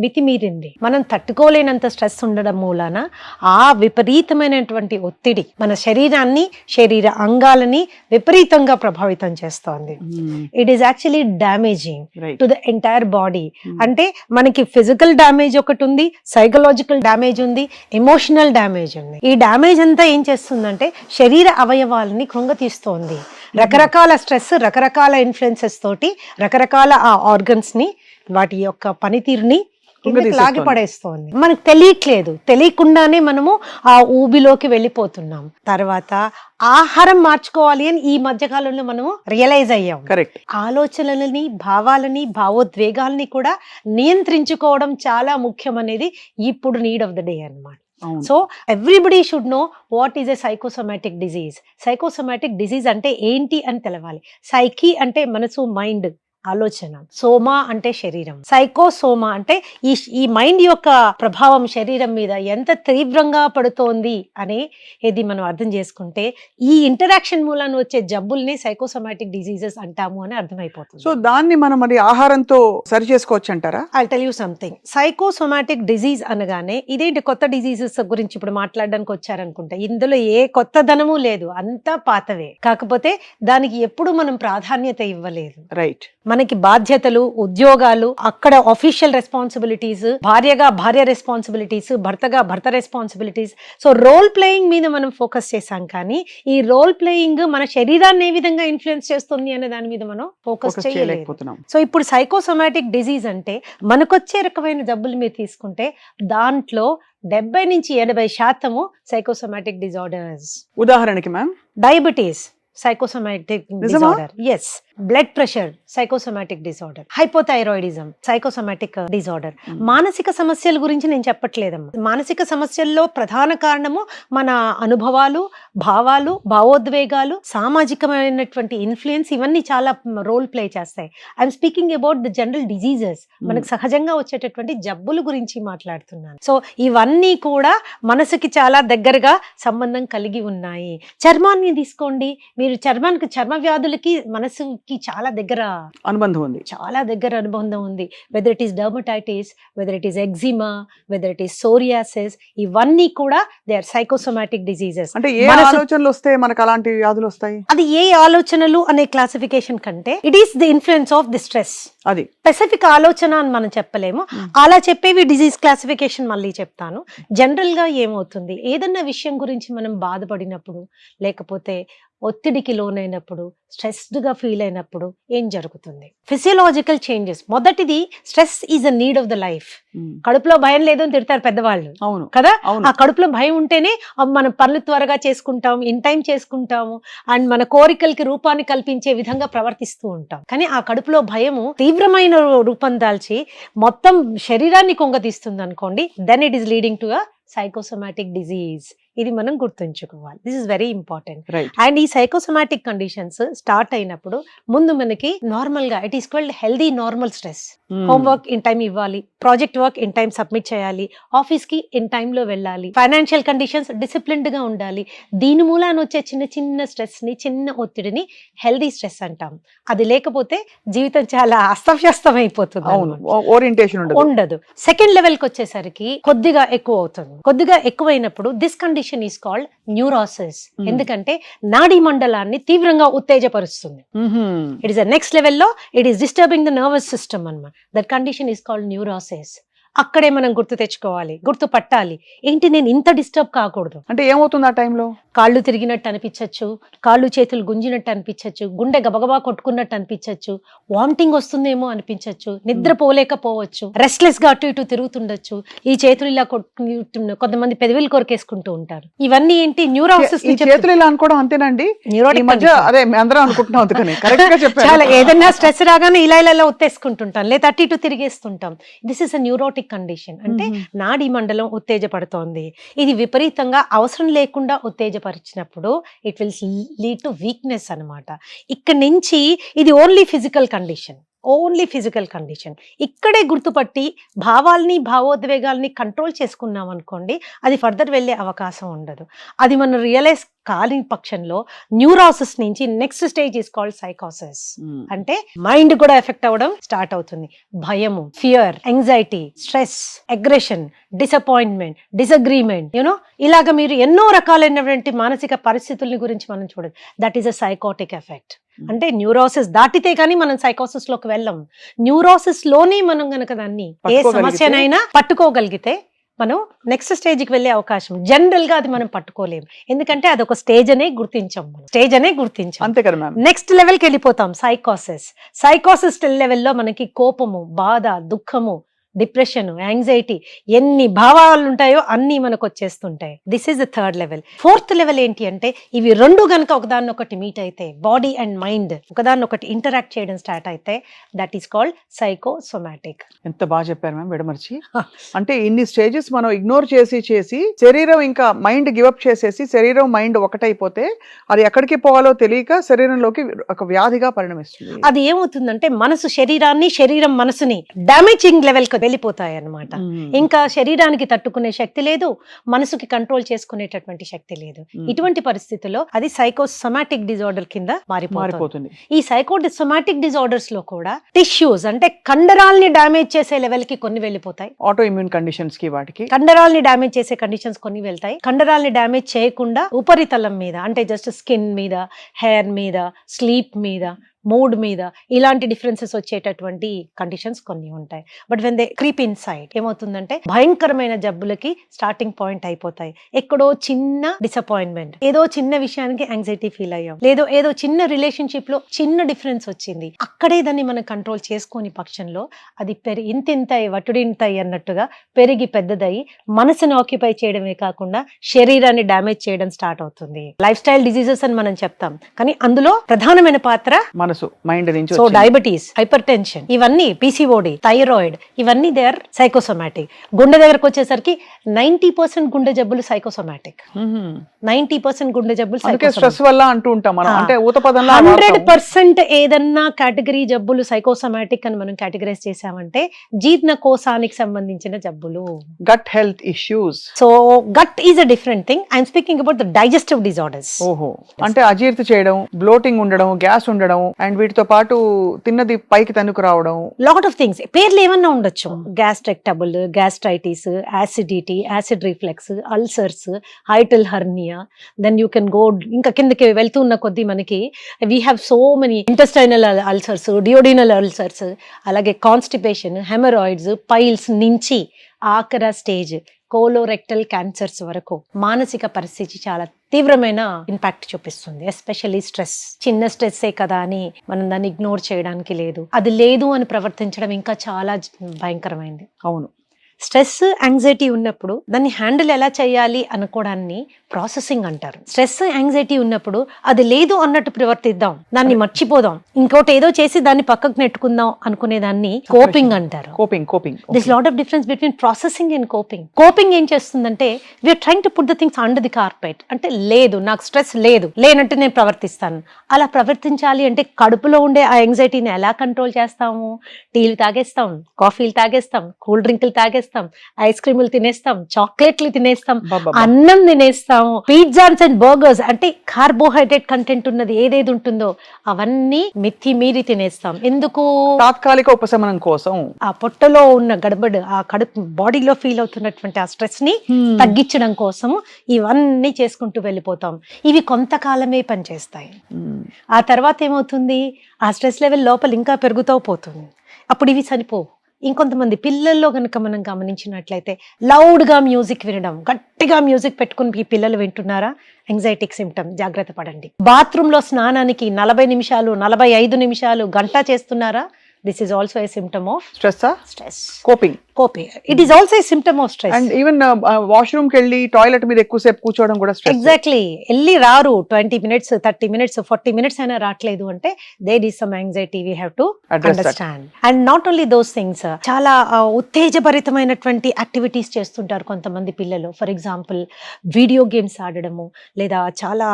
మితిమీరింది. మనం తట్టుకోలేనంత స్ట్రెస్ ఉండడం మూలాన ఆ విపరీతమైనటువంటి ఒత్తిడి మన శరీరాన్ని, శరీర అంగాలని విపరీతంగా ప్రభావితం చేస్తోంది. It is actually damaging to the entire body. అంటే మనకి ఫిజికల్ డ్యామేజ్ ఒకటి ఉంది, సైకలాజికల్ డ్యామేజ్ ఉంది, ఎమోషనల్ డ్యామేజ్ ఉంది. ఈ డ్యామేజ్ అంతా ఏం చేస్తుందంటే శరీర అవయవాలని కృంగతీస్తోంది. రకరకాల స్ట్రెస్, రకరకాల ఇన్ఫ్లుయెన్సెస్ తోటి రకరకాల ఆ ఆర్గన్స్ ని, వాటి యొక్క పనితీరుని లాగి పడేస్తోంది. మనకు తెలియట్లేదు, తెలియకుండానే మనము ఆ ఊబిలోకి వెళ్ళిపోతున్నాం. తర్వాత ఆహారం మార్చుకోవాలి అని ఈ మధ్య కాలంలో మనము రియలైజ్ అయ్యాం. ఆలోచనలని, భావాలని, భావోద్వేగాలని కూడా నియంత్రించుకోవడం చాలా ముఖ్యం అనేది ఇప్పుడు నీడ్ ఆఫ్ ద డే అన్నమాట. So everybody should know what is a psychosomatic disease. Psychosomatic disease అంటే ఏంటి అని తెలవాలి. సైకి అంటే మనసు, మైండ్, ఆలోచన. సోమా అంటే శరీరం. సైకోసోమా అంటే ఈ మైండ్ యొక్క ప్రభావం శరీరం మీద ఎంత తీవ్రంగా పడుతోంది అని ఇది మనం అర్థం చేసుకుంటే ఈ ఇంటరాక్షన్ మూలాన వచ్చే జబ్బుల్ని సైకోసోమాటిక్ డిజీజెస్ అంటాము అని అర్థమైపోతుంది. సో దాన్ని మనం మరి ఆహారంతో సరి చేసుకోవచ్చు అంటారా? I tell you something. Psychosomatic disease అనగానే ఇదేంటి కొత్త డిజీజెస్ గురించి ఇప్పుడు మాట్లాడడానికి వచ్చారనుకుంటా. ఇందులో ఏ కొత్తదనము లేదు, అంతా పాతవే. కాకపోతే దానికి ఎప్పుడు మనం ప్రాధాన్యత ఇవ్వలేదు. రైట్. మనకి బాధ్యతలు, ఉద్యోగాలు, అక్కడ ఆఫీషియల్ రెస్పాన్సిబిలిటీస్, భార్యగా భార్య రెస్పాన్సిబిలిటీస్, భర్తగా భర్త రెస్పాన్సిబిలిటీస్. సో రోల్ ప్లేయింగ్ మీద మనం ఫోకస్ చేసాం, కానీ ఈ రోల్ ప్లేయింగ్ మన శరీరాన్ని ఏ విధంగా ఇన్ఫ్లుయెన్స్ చేస్తుంది అనే దాని మీద మనం ఫోకస్ చేయలేకపోతున్నాం. సో ఇప్పుడు సైకోసోమాటిక్ డిజీజ్ అంటే మనకొచ్చే రకమైన జబ్బులు మీరు తీసుకుంటే దాంట్లో 70 నుంచి 80% సైకోసోమాటిక్ డిజార్డర్స్. ఉదాహరణకి ma'am, diabetes psychosomatic disorder, yes. Blood pressure psychosomatic disorder. Hypothyroidism psychosomatic disorder. మానసిక సమస్యల గురించి నేను చెప్పట్లేదమ్మా. మానసిక సమస్యల్లో ప్రధాన కారణము మన అనుభవాలు, భావాలు, భావోద్వేగాలు, సామాజికమైనటువంటి ఇన్ఫ్లుయెన్స్, ఇవన్నీ చాలా రోల్ ప్లే చేస్తాయి. I'm speaking about the general diseases. మనకు సహజంగా వచ్చేటటువంటి జబ్బుల గురించి మాట్లాడుతున్నాను. సో ఇవన్నీ కూడా మనసుకి చాలా దగ్గరగా సంబంధం కలిగి ఉన్నాయి. చర్మాన్ని తీసుకోండి మీరు, చర్మ వ్యాధులకి మనసుకి చాలా దగ్గర అనుబంధం ఉంది, చాలా దగ్గర అనుబంధం ఉంది. Whether it is dermatitis, whether it is eczema, whether it is psoriasis, ఇవన్నీ కూడా దే ఆర్ సైకోసోమాటిక్ డిజీజెస్. అంటే ఏ ఆలోచనలు వస్తే మనకు అలాంటి వ్యాధులు వస్తాయి? అది ఏ ఆలోచనలు అనే క్లాసిఫికేషన్ కంటే it is the influence of the stress. అది స్పెసిఫిక్ ఆలోచన అని మనం చెప్పలేము. అలా చెప్పేవి డిజీజ్ క్లాసిఫికేషన్ మళ్ళీ చెప్తాను. జనరల్ గా ఏమవుతుంది, ఏదన్నా విషయం గురించి మనం బాధపడినప్పుడు, లేకపోతే ఒత్తిడికి లోనైనప్పుడు, స్ట్రెస్డ్ గా ఫీల్ అయినప్పుడు ఏం జరుగుతుంది? Physiological changes. మొదటిది, stress is a need of the life. కడుపులో భయం లేదు అని తిడతారు పెద్దవాళ్ళు కదా. ఆ కడుపులో భయం ఉంటేనే మనం పనులు త్వరగా చేసుకుంటాం, ఇన్ టైం చేసుకుంటాము, అండ్ మన కోరికలకి రూపాన్ని కల్పించే విధంగా ప్రవర్తిస్తూ ఉంటాం. కానీ ఆ కడుపులో భయము తీవ్రమైన రూపం దాల్చి మొత్తం శరీరాన్ని కొంగతీస్తుంది అనుకోండి, then it is leading to a psychosomatic disease. ఇది మనం గుర్తుంచుకోవాలి. This is very important. And ఈ సైకోసోమాటిక్ కండిషన్స్ స్టార్ట్ అయినప్పుడు ముందు మనకి నార్మల్ గా it is called healthy normal stress. Homework in time ఇవ్వాలి, project work in time submit చేయాలి, ఆఫీస్ కి ఇన్ టైమ్ లో వెళ్ళాలి, ఫైనాన్షియల్ కండిషన్స్ డిసిప్లిన్డ్ గా ఉండాలి. దీని మూలాన వచ్చే చిన్న చిన్న స్ట్రెస్ ని, చిన్న ఒత్తిడిని హెల్దీ స్ట్రెస్ అంటాం. అది లేకపోతే జీవితం చాలా అస్తవ్యస్తం అయిపోతుంది, ఓరియంటేషన్ ఉండదు. సెకండ్ లెవెల్ కి వచ్చేసరికి కొద్దిగా ఎక్కువ అవుతుంది. కొద్దిగా ఎక్కువైనప్పుడు this condition is called neurosis. ఎందుకంటే నాడీ మండలాన్ని తీవ్రంగా ఉత్తేజపరుస్తుంది. ఇట్ ఇస్ నెక్స్ట్ లెవెల్లో it is disturbing the nervous system అన్నమాట. That condition is called neurosis. అక్కడే మనం గుర్తు తెచ్చుకోవాలి, గుర్తు పట్టాలి. ఏంటి నేను ఇంత డిస్టర్బ్ కాకూడదు. అంటే ఏమవుతుంది ఆ టైంలో? కాళ్ళు తిరిగినట్టు అనిపించచ్చు, కాళ్ళు చేతులు గుంజినట్టు అనిపించచ్చు, గుండె గబగబా కొట్టుకున్నట్టు అనిపించచ్చు, వామిటింగ్ వస్తుందేమో అనిపించచ్చు, నిద్రపోలేకపోవచ్చు, రెస్ట్లెస్ గా అటు ఇటు తిరుగుతుండొచ్చు, ఈ చేతులు ఇలా కొంతమంది పెదవులు కొరికేసుకుంటూ ఉంటారు. ఇవన్నీ ఏంటి న్యూరోసిస్. ఈ చేతులు ఇలా అనుకోవడం అంతేనండి. ఈ మధ్య అదే అందరం అనుకుంటున్నాం, అందుకని కరెక్ట్ గా చెప్పారు. చాలా ఏదైనా స్ట్రెస్ రాగానే ఇలా ఇలా ఉత్తేసుకుంటుంటాం, లేదా అటు ఇటు తిరిగేస్తుంటాం. This is a neurotic condition. అంటే నాడీ మండలం ఉత్తేజపడుతోంది. ఇది విపరీతంగా అవసరం లేకుండా ఉత్తేజపరిచినప్పుడు it will lead to weakness అన్నమాట. ఇక్కడ నుంచి ఇది only physical condition, only physical condition. ఇక్కడే గుర్తుపట్టి భావాల్ని భావోద్వేగాల్ని కంట్రోల్ చేసుకున్నాం అనుకోండి, అది ఫర్దర్ వెళ్ళే అవకాశం ఉండదు. అది మనం రియలైజ్ కాని పక్షంలో న్యూరోసిస్ నుంచి నెక్స్ట్ స్టేజ్ ఇస్ కాల్డ్ సైకోసిస్. అంటే మైండ్ కూడా ఎఫెక్ట్ అవ్వడం స్టార్ట్ అవుతుంది. భయము, fear, anxiety, stress, aggression, disappointment, disagreement, you know ఇలాగ మీరు ఎన్నో రకాలైనటువంటి మానసిక పరిస్థితుల్ని గురించి మనం చూడదు. That is a psychotic effect. అంటే న్యూరోసిస్ దాటితే కానీ మనం సైకోసిస్ లోకి వెళ్ళం. న్యూరోసిస్ లోనే మనం గనక దాన్ని ఏ సమస్యనైనా పట్టుకోగలిగితే మనం నెక్స్ట్ స్టేజ్ కి వెళ్ళే అవకాశం. జనరల్ గా అది మనం పట్టుకోలేము, ఎందుకంటే అది ఒక స్టేజ్ అనే గుర్తించాం, స్టేజ్ అనే గుర్తించాం. అంతే కదా మ్యామ్. నెక్స్ట్ లెవెల్ కి వెళ్ళిపోతాం, సైకోసిస్. సైకోసిస్ లెవెల్లో మనకి కోపము, బాధ, దుఃఖము, డిప్రెషన్, యాంగ్జైటీ, ఎన్ని భావాలు ఉంటాయో అన్ని మనకు వచ్చేస్తుంటాయి. This is the third level. Fourth level ఏంటి అంటే ఇవి రెండు గనక ఒకదాన్నొకటి మీట్ అయితే, బాడీ అండ్ మైండ్ ఒకదాన్నొకటి ఇంటరాక్ట్ చేయడం స్టార్ట్ అయితే, దట్ ఈస్ కాల్డ్ సైకోసోమాటిక్. ఎంత బాగా చెప్పారు మ్యామ్ విడమర్చి. అంటే ఇన్ని స్టేజెస్ మనం ఇగ్నోర్ చేసి శరీరం ఇంకా మైండ్ గివప్ చేసేసి శరీరం మైండ్ ఒకటైపోతే అది ఎక్కడికి పోవాలో తెలియక శరీరంలోకి ఒక వ్యాధిగా పరిణమిస్తుంది. అది ఏమవుతుందంటే మనసు శరీరాన్ని, శరీరం మనసుని డామేజింగ్ లెవెల్ వెళ్ళిపోతాయి అన్నమాట. ఇంకా శరీరానికి తట్టుకునే శక్తి లేదు, మనసుకి కంట్రోల్ చేసుకునేటటువంటి శక్తి లేదు. ఇటువంటి పరిస్థితుల్లో అది సైకోసోమాటిక్ డిజార్డర్ కింద మారిపోతుంది. ఈ సైకోసోమాటిక్ డిజార్డర్స్ లో కూడా టిష్యూస్ అంటే కండరాల్ని డామేజ్ చేసే లెవెల్ కి కొన్ని వెళ్ళిపోతాయి. ఆటో ఇమ్యూన్ కండిషన్స్ కి వాటికి కండరాల్ని డామేజ్ చేసే కండిషన్స్ కొన్ని వెళ్తాయి. కండరాల్ని డామేజ్ చేయకుండా ఉపరితలం మీద అంటే జస్ట్ స్కిన్ మీద, హెయిర్ మీద, స్లీప్ మీద, మూడ్ మీద ఇలాంటి డిఫరెన్సెస్ వచ్చేటటువంటి కండిషన్స్ కొన్ని ఉంటాయి. But when they creep in side ఏమవుతుందంటే భయంకరమైన జబ్బులకి స్టార్టింగ్ పాయింట్ అయిపోతాయి. ఎక్కడో చిన్న డిసప్పాయింట్మెంట్, ఏదో చిన్న విషయానికి యాంగ్జైటీ ఫీల్ అయ్యాం, ఏదో చిన్న రిలేషన్షిప్ లో చిన్న డిఫరెన్స్ వచ్చింది, అక్కడే దాన్ని మనం కంట్రోల్ చేసుకోని పక్షంలో అది ఇంతింతాయి వటుడింతాయి అన్నట్టుగా పెరిగి పెద్దదయ్యి మనసును ఆక్యుపై చేయడమే కాకుండా శరీరాన్ని డ్యామేజ్ చేయడం స్టార్ట్ అవుతుంది. లైఫ్ స్టైల్ డిజీజెస్ అని మనం చెప్తాం, కానీ అందులో ప్రధానమైన పాత్ర మనసు, మైండ్ నుంచి. సో డయాబెటీస్, హైపర్ టెన్షన్, ఇవన్నీ పిసిఓడి, థైరాయిడ్, ఇవన్నీ దే ఆర్ సైకోసోమాటిక్. గుండె దగ్గరకు వచ్చేసరికి 90% గుండె జబ్బులు సైకోసోమాటిక్. 90% గుండె జబ్బులు స్ట్రెస్ వల్ల అంటూ ఉంటాం మనం. అంటే ఊతపదంలో 100% ఏదన్నా కేటగిరీ జబ్బులు సైకోసోమాటిక్ అని మనం కేటగరైజ్ చేసామంటే జీర్ణకోశానికి సంబంధించిన జబ్బులు, gut health issues. So gut is a different thing. I'm speaking about the digestive disorders. ఓహో, అంటే అజీర్తి చేయడం, బ్లోటింగ్ ఉండడం, గ్యాస్ ఉండడం, అండ్ వీటితో పాటు తిన్నది పైకి తనుకు రావడం, లాట్ ఆఫ్ థింగ్స్. పేర్లు ఏమన్నా ఉండొచ్చు, gastric trouble, gastritis, acidity, acid reflex, ulcers, hiatal hernia, then you can go ఇంకా కిందకి వెళ్తున్న కొద్దీ మనకి we have so many intestinal ulcers, duodenal ulcers, అలాగే కాన్స్టిపేషన్, హెమరాయిడ్స్, పైల్స్ నుంచి ఆఖర స్టేజ్ కోలోరెక్టల్ క్యాన్సర్స్ వరకు మానసిక పరిస్థితి చాలా తీవ్రమైన ఇంపాక్ట్ చూపిస్తుంది. Especially stress. చిన్న స్ట్రెస్సే కదా అని మనం దాన్ని ఇగ్నోర్ చేయడానికి లేదు, అది లేదు అని ప్రవర్తించడం ఇంకా చాలా భయంకరమైంది. అవును, స్ట్రెస్, యాంగ్జైటీ ఉన్నప్పుడు దాన్ని హ్యాండిల్ ఎలా చేయాలి అనుకోవడాన్ని ప్రాసెసింగ్ అంటారు. స్ట్రెస్, యాంగ్జైటీ ఉన్నప్పుడు అది లేదు అన్నట్టు ప్రవర్తిద్దాం, దాన్ని మర్చిపోదాం, ఇంకోటి ఏదో చేసి దాన్ని పక్కకు నెట్టుకుందాం అనుకునే దాన్ని కోపింగ్ అంటారు. This lot of difference between processing and coping. Coping ఏం చేస్తుందంటే we're trying to put the things under the carpet. అంటే లేదు, నాకు స్ట్రెస్ లేదు, లేనట్టు నేను ప్రవర్తిస్తాను. అలా ప్రవర్తించాలి అంటే కడుపులో ఉండే ఆ యాంగ్జైటీని ఎలా కంట్రోల్ చేస్తాము? టీలు తాగేస్తాం, కాఫీలు తాగేస్తాం, కూల్ డ్రింకులు తాగేస్తాం, ఐస్ క్రీములు తినేస్తాం, చాక్లెట్లు తినేస్తాం, అన్నం తినేస్తాం, పిజ్జాస్ అండ్ బర్గర్స్ అంటే కార్బోహైడ్రేట్ కంటెంట్ ఉన్నది ఏదేది ఉంటుందో అవన్నీ మితి మీరి తినేస్తాం. ఎందుకు? తాత్కాలిక ఉపశమనం కోసం. ఆ పొట్టలో ఉన్న గడబడి, ఆ కడుపు బాడీలో ఫీల్ అవుతున్నటువంటి ఆ స్ట్రెస్ ని తగ్గించడం కోసం ఇవన్నీ చేసుకుంటూ వెళ్ళిపోతాం. ఇవి కొంతకాలమే పనిచేస్తాయి. ఆ తర్వాత ఏమవుతుంది? ఆ స్ట్రెస్ లెవెల్ లోపల ఇంకా పెరుగుతూ పోతుంది. అప్పుడు ఇవి చనిపోవు, ఇంకొంతమంది పిల్లల్లో కనుక మనం గమనించినట్లయితే లౌడ్ గా మ్యూజిక్ వినడం, గట్టిగా మ్యూజిక్ పెట్టుకుని ఈ పిల్లలు వింటున్నారా, ఎంగ్జైటీకి సిమ్టమ్, జాగ్రత్త పడండి. బాత్రూమ్ లో స్నానానికి 40 నిమిషాలు 45 నిమిషాలు గంట చేస్తున్నారా, this is also a symptom of stress, coping. It is also a symptom of stress. And even washroom కి వెళ్ళి టాయిలెట్ మీద ఎక్కువసేపు కూర్చోవడం కూడా స్ట్రెస్. ఎగ్జాక్ట్లీ, వెళ్ళి రారు 20 minutes 30 minutes 40 minutes అయినా రావట్లేదు అంటే there is some anxiety, we have to understand. And not only those things, చాలా ఉత్తేజభరితమైనటువంటి యాక్టివిటీస్ చేస్తుంటారు కొంతమంది పిల్లలు. ఫర్ ఎగ్జాంపుల్ వీడియో గేమ్స్ ఆడడము, లేదా చాలా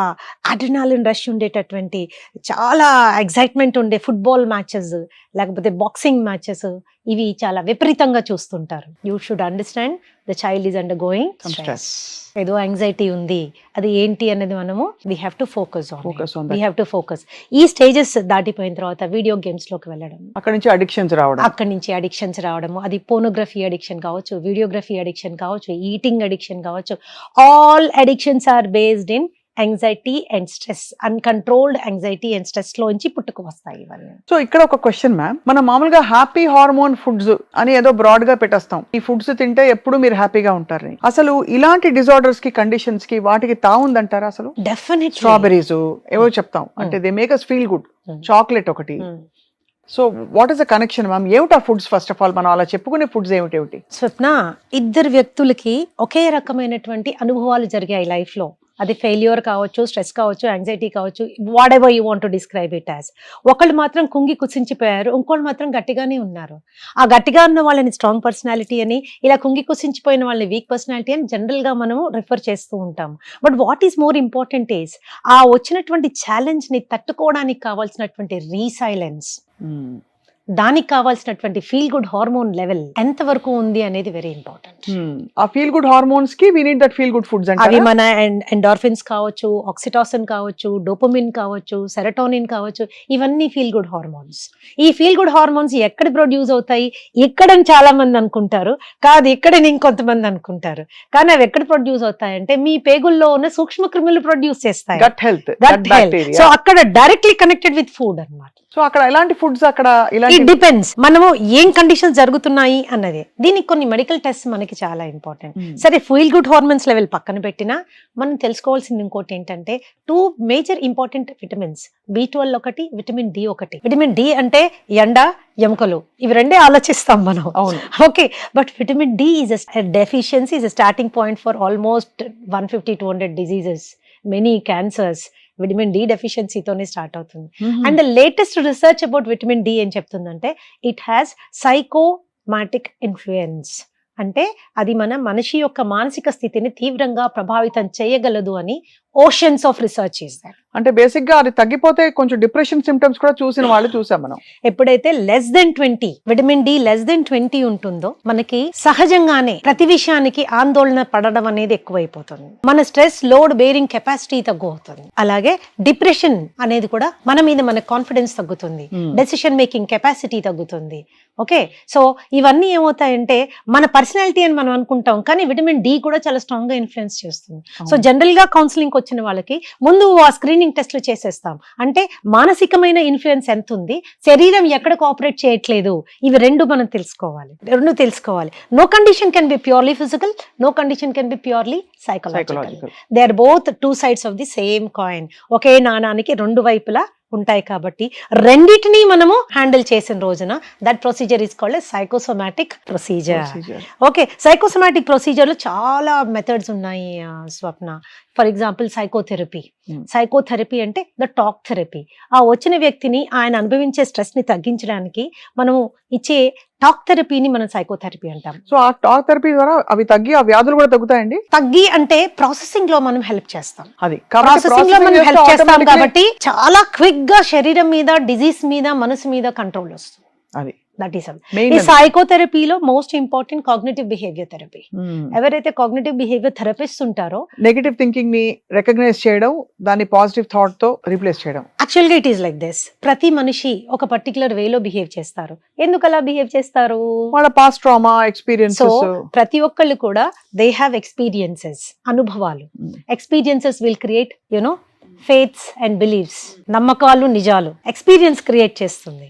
అడ్రినాలిన్ రష్ ఉండేటటువంటి, చాలా ఎగ్జైట్మెంట్ ఉండే ఫుట్బాల్ మ్యాచెస్, లేకపోతే బాక్సింగ్ మ్యాచెస్, ఇవి చాలా విపరీతంగా చూస్తుంటారు. You should understand the child is under going stress. ఏదో యాంగ్జైటీ ఉంది, అది ఏంటి అనేది మనము we have to focus on, we have to focus. ఈ స్టేజెస్ దాటిపోయిన తర్వాత వీడియో గేమ్స్ లోకి వెళ్ళడం, అక్కడి నుంచి అడిక్షన్స్ రావడము, అది పోనోగ్రఫీ అడిక్షన్ కావచ్చు, వీడియోగ్రఫీ అడిక్షన్ కావచ్చు, ఈటింగ్ అడిక్షన్ కావచ్చు. All addictions are based in anxiety and stress, uncontrolled anxiety and stress లోంచి పుట్టుకు వస్తాయి ఇవన్నీ. సో ఇక్కడ ఒక క్వశ్చన్ మ్యామ్, మనం మామూలుగా హ్యాపీ హార్మోన్ ఫుడ్స్ అని ఏదో బ్రాడ్ గా పెట్టేస్తాం, ఈ ఫుడ్స్ తింటే ఎప్పుడు మీరు హ్యాపీగా ఉంటారని. అసలు ఇలాంటి డిజార్డర్స్ కి, కండిషన్స్ కి, వాటికి తావుందంటారా అసలు? డెఫినెట్లీ. స్ట్రాబెరీస్ ఏవో చెప్తాం, అంటే they make us feel good, chocolate ఒకటి. So what is the connection ma'am? ఏమిటా ఫుడ్స్? ఫస్ట్ ఆఫ్ ఆల్ మనం అలా చెప్పుకునే ఫుడ్స్ ఏమిటి? స్వప్న, ఇద్దరు వ్యక్తులకి ఒకే రకమైనటువంటి అనుభవాలు జరిగాయి లైఫ్ లో. అది ఫెయిల్యూర్ కావచ్చు, స్ట్రెస్ కావచ్చు, యాంగ్జైటీ కావచ్చు, what ever you want to describe it as. ఒకళ్ళు మాత్రం కుంగి కుసించిపోయారు, ఇంకోళ్ళు మాత్రం గట్టిగానే ఉన్నారు. ఆ గట్టిగా ఉన్న వాళ్ళని స్ట్రాంగ్ పర్సనాలిటీ అని, ఇలా కుంగి కుసించిపోయిన వాళ్ళని వీక్ పర్సనాలిటీ అని జనరల్ గా మనము రిఫర్ చేస్తూ ఉంటాం. But what is more important is ఆ వచ్చినటువంటి ఛాలెంజ్ ని తట్టుకోవడానికి కావాల్సినటువంటి రీసైలెన్స్, దానికి కావాల్సినటువంటి ఫీల్ గుడ్ హార్మోన్ లెవెల్ ఎంత వరకు ఉంది అనేది వెరీ ఇంపార్టెంట్. ఆ ఫీల్ గుడ్ హార్మోన్స్ కి we need that feel good foods. అవి మన ఎండార్ఫిన్స్ కావచ్చు, ఆక్సిటాసిన్ కావచ్చు, డోపమిన్ కావచ్చు, సెరటోనిన్ కావచ్చు, ఇవన్నీ ఫీల్ గుడ్ హార్మోన్స్. ఈ ఫీల్ గుడ్ హార్మోన్స్ ఎక్కడ ప్రొడ్యూస్ అవుతాయి? ఇక్కడని చాలా మంది అనుకుంటారు, కాదు ఇక్కడని ఇంకొంతమంది అనుకుంటారు. కానీ అవి ఎక్కడ ప్రొడ్యూస్ అవుతాయంటే మీ పేగుల్లో ఉన్న సూక్ష్మ క్రిములు ప్రొడ్యూస్ చేస్తాయి. Gut health. సో అక్కడ డైరెక్ట్లీ కనెక్టెడ్ విత్ ఫుడ్ అన్నమాట. సో అక్కడ ఎలాంటి ఫుడ్స్, అక్కడ ఇట్ డిపెండ్స్ మనము ఏం కండిషన్స్ జరుగుతున్నాయి అన్నది. దీనికి కొన్ని మెడికల్ టెస్ట్ మనకి చాలా ఇంపార్టెంట్. సరే, ఫీల్ గుడ్ హార్మోన్స్ లెవెల్ పక్కన పెట్టినా మనం తెలుసుకోవాల్సింది ఇంకోటి ఏంటంటే 2 మేజర్ ఇంపార్టెంట్ విటమిన్స్, B12 ఒకటి, విటమిన్ డి ఒకటి. విటమిన్ డి అంటే ఎండ, ఎముకలు, ఇవి రెండే ఆలోచిస్తాం మనం. Okay, but vitamin D is deficiency, is starting point for almost 150-200 diseases, many cancers. Vitamin D డెఫిషియన్సీతోనే స్టార్ట్ అవుతుంది. And the latest research about vitamin D ఏం చెప్తుందంటే ఇట్ హ్యాస్ సైకోమాటిక్ ఇన్ఫ్లుయెన్స్, అంటే అది మన మనిషి యొక్క మానసిక స్థితిని తీవ్రంగా ప్రభావితం చేయగలదు అని ఓషన్స్ ఆఫ్ రీసెర్చ్ చేశారు. అంటే బేసిక్ గా అది తగ్గిపోతే కొంచెం డిప్రెషన్ సిమ్టమ్స్ కూడా చూసిన వాళ్ళు చూసాం మనం. ఎప్పుడైతే less than 20 vitamin D less than 20 ఉంటుందో మనకి సహజంగానే ప్రతి విషయానికి ఆందోళన పడడం అనేది ఎక్కువైపోతుంది. మన స్ట్రెస్ లోడ్ బేరింగ్ కెపాసిటీ తగ్గుతుంది. అలాగే డిప్రెషన్ అనేది కూడా మన మీద మన కాన్ఫిడెన్స్ తగ్గుతుంది, డెసిషన్ మేకింగ్ కెపాసిటీ తగ్గుతుంది. ఓకే, సో ఇవన్నీ ఏమవుతాయంటే మన పర్సనాలిటీ అని మనం అనుకుంటాం, కానీ విటమిన్ డి కూడా చాలా స్ట్రాంగ్ గా ఇన్ఫ్లుయెన్స్ చేస్తుంది. సో జనరల్ గా కౌన్సిలింగ్ వచ్చిన వాళ్ళకి ముందు ఆ స్క్రీనింగ్ టెస్ట్లు చేసేస్తాం. అంటే మానసికమైన ఇన్ఫ్లుయెన్స్ ఎంత ఉంది, శరీరం ఎక్కడ కోఆపరేట్ చేయట్లేదు, ఇవి రెండు తెలుసుకోవాలి. No condition can be purely physical, no condition can be purely psychological. They are both 2 sides of the same coin. ఒకే నాణానికి 2 వైపులా ఉంటాయి. కాబట్టి రెండిటిని మనము హ్యాండిల్ చేసిన రోజున that procedure is called psychosomatic procedure. Okay, psychosomatic procedure లో చాలా మెథడ్స్ ఉన్నాయి స్వప్న. ఫర్ ఎగ్జాంపుల్ సైకోథెరపీ అంటే ద టాక్ థెరపీ. ఆ వచ్చిన వ్యక్తిని ఆయన అనుభవించే స్ట్రెస్ ని తగ్గించడానికి మనము ఇచ్చే టాక్ థెరపీని మనం సైకోథెరపీ అంటాం. సో ఆ టాక్ థెరపీ ద్వారా అవి తగ్గి ఆ వ్యాధులు కూడా తగ్గుతాయండి. తగ్గి అంటే ప్రాసెసింగ్ లో మనం హెల్ప్ చేస్తాం. అది ప్రాసెసింగ్ లో మనం హెల్ప్ చేస్తాం కాబట్టి చాలా క్విక్ గా శరీరం మీద, డిజీజ్ మీద, మనసు మీద కంట్రోల్ వస్తుంది. అది దట్ ఈస్ ఈ సైకోథెరపీలో most important cognitive behaviour therapy. ఎవరైతే కాగ్నిటివ్ బిహేవియర్ థెరపిస్ట్ ఉంటారో నెగటివ్ థింకింగ్ ని రికగ్నైజ్ చేయడం, దాన్ని పాజిటివ్ థాట్ తో రీప్లేస్ చేయడం. యాక్చువల్ గా ఇట్ ఈస్ లైక్ దిస్. ప్రతి మనిషి ఒక పర్టికులర్ వేలో బిహేవ్ చేస్తారు. ఎందుకు అలా బిహేవ్ చేస్తారు? వాళ్ళ పాస్ట్ ట్రామా, ఎక్స్పీరియన్సెస్. సో ప్రతి ఒక్కళ్ళు కూడా దే హ్యావ్ ఎక్స్పీరియన్సెస్, అనుభవాలు. Experiences will create faiths and beliefs, నమ్మకాలు నిజాలు, ఎక్స్పీరియన్స్ క్రియేట్ చేస్తుంది.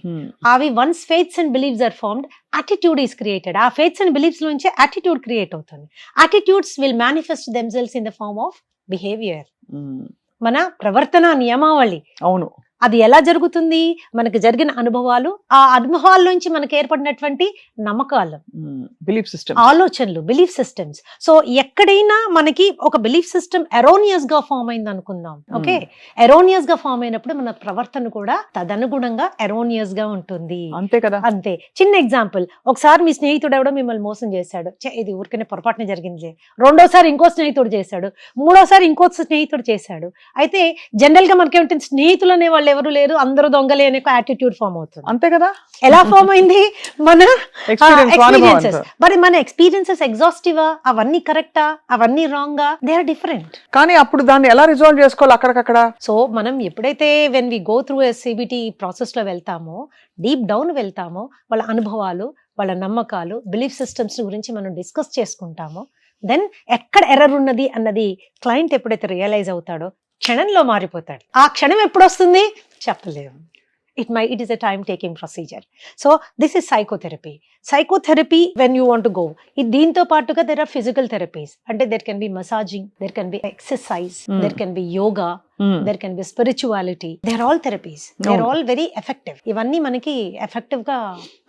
అవి once faiths and beliefs are formed, attitude is created. ఆ ఫెయిత్స్ అండ్ బిలీవ్స్ నుంచి యాటిట్యూడ్ క్రియేట్ అవుతుంది. Attitudes will manifest themselves in the form of behaviour. మన ప్రవర్తన నియమావళి. అవును. అది ఎలా జరుగుతుంది? మనకు జరిగిన అనుభవాలు, ఆ అనుభవాల నుంచి మనకు ఏర్పడినటువంటి నమ్మకాలు, బిలీఫ్ సిస్టమ్, ఆలోచనలు, బిలీఫ్ సిస్టమ్స్. సో ఎక్కడైనా మనకి ఒక బిలీఫ్ సిస్టమ్ ఎరోనియస్ గా ఫామ్ అయింది అనుకుందాం. ఓకే, ఎరోనియస్ గా ఫామ్ అయినప్పుడు మన ప్రవర్తన కూడా తదనుగుణంగా ఎరోనియస్ గా ఉంటుంది. అంతే కదా. అంతే. చిన్న ఎగ్జాంపుల్, ఒకసారి మీ స్నేహితుడు ఎవడో మిమ్మల్ని మోసం చేశాడు, ఇది ఊరికనే పొరపాటున జరిగింది. రెండోసారి ఇంకో స్నేహితుడు చేశాడు, మూడోసారి ఇంకో స్నేహితుడు చేశాడు. అయితే జనరల్ గా మనకేమిటి, స్నేహితులు అనే వాళ్ళు ఎవరు లేరు, అందరూ దొంగలే అనే యాటిట్యూడ్ ఫామ్ అవుతుంది. అంతే కదా. ఎలా ఫామ్ అయింది? మన ఎక్స్పీరియన్సెస్. మరి మన ఎక్స్పీరియన్సెస్ ఎగ్జాస్టివా? అవన్నీ కరెక్టా? అవన్నీ రాంగా? They are different. కానీ అప్పుడు దాన్ని ఎలా రిజాల్వ్ చేసుకోవాలి అక్కడికక్కడ? సో మనం ఎప్పుడైతే when we go through CBT process లో వెళ్తామో, డీప్ డౌన్ వెళ్తామో, వాళ్ళ అనుభవాలు, వాళ్ళ నమ్మకాలు, బిలీఫ్ సిస్టమ్స్ గురించి మనం డిస్కస్ చేసుకుంటామో, దెన్ ఎక్కడ ఎర్రర్ ఉన్నది అన్నది క్లయింట్ ఎప్పుడైతే రియలైజ్ అవుతాడో క్షణంలో మారిపోతాడు. ఆ క్షణం ఎప్పుడు వస్తుంది చెప్పలేము. it is a time taking procedure. So this is psychotherapy when you want to go. దీంతో పాటుగా there are physical therapies. అంటే there can be massaging, there can be exercise, there can be yoga, there can be spirituality. They are all therapies. They are all very effective. ఇవన్నీ మనకి ఎఫెక్టివ్ గా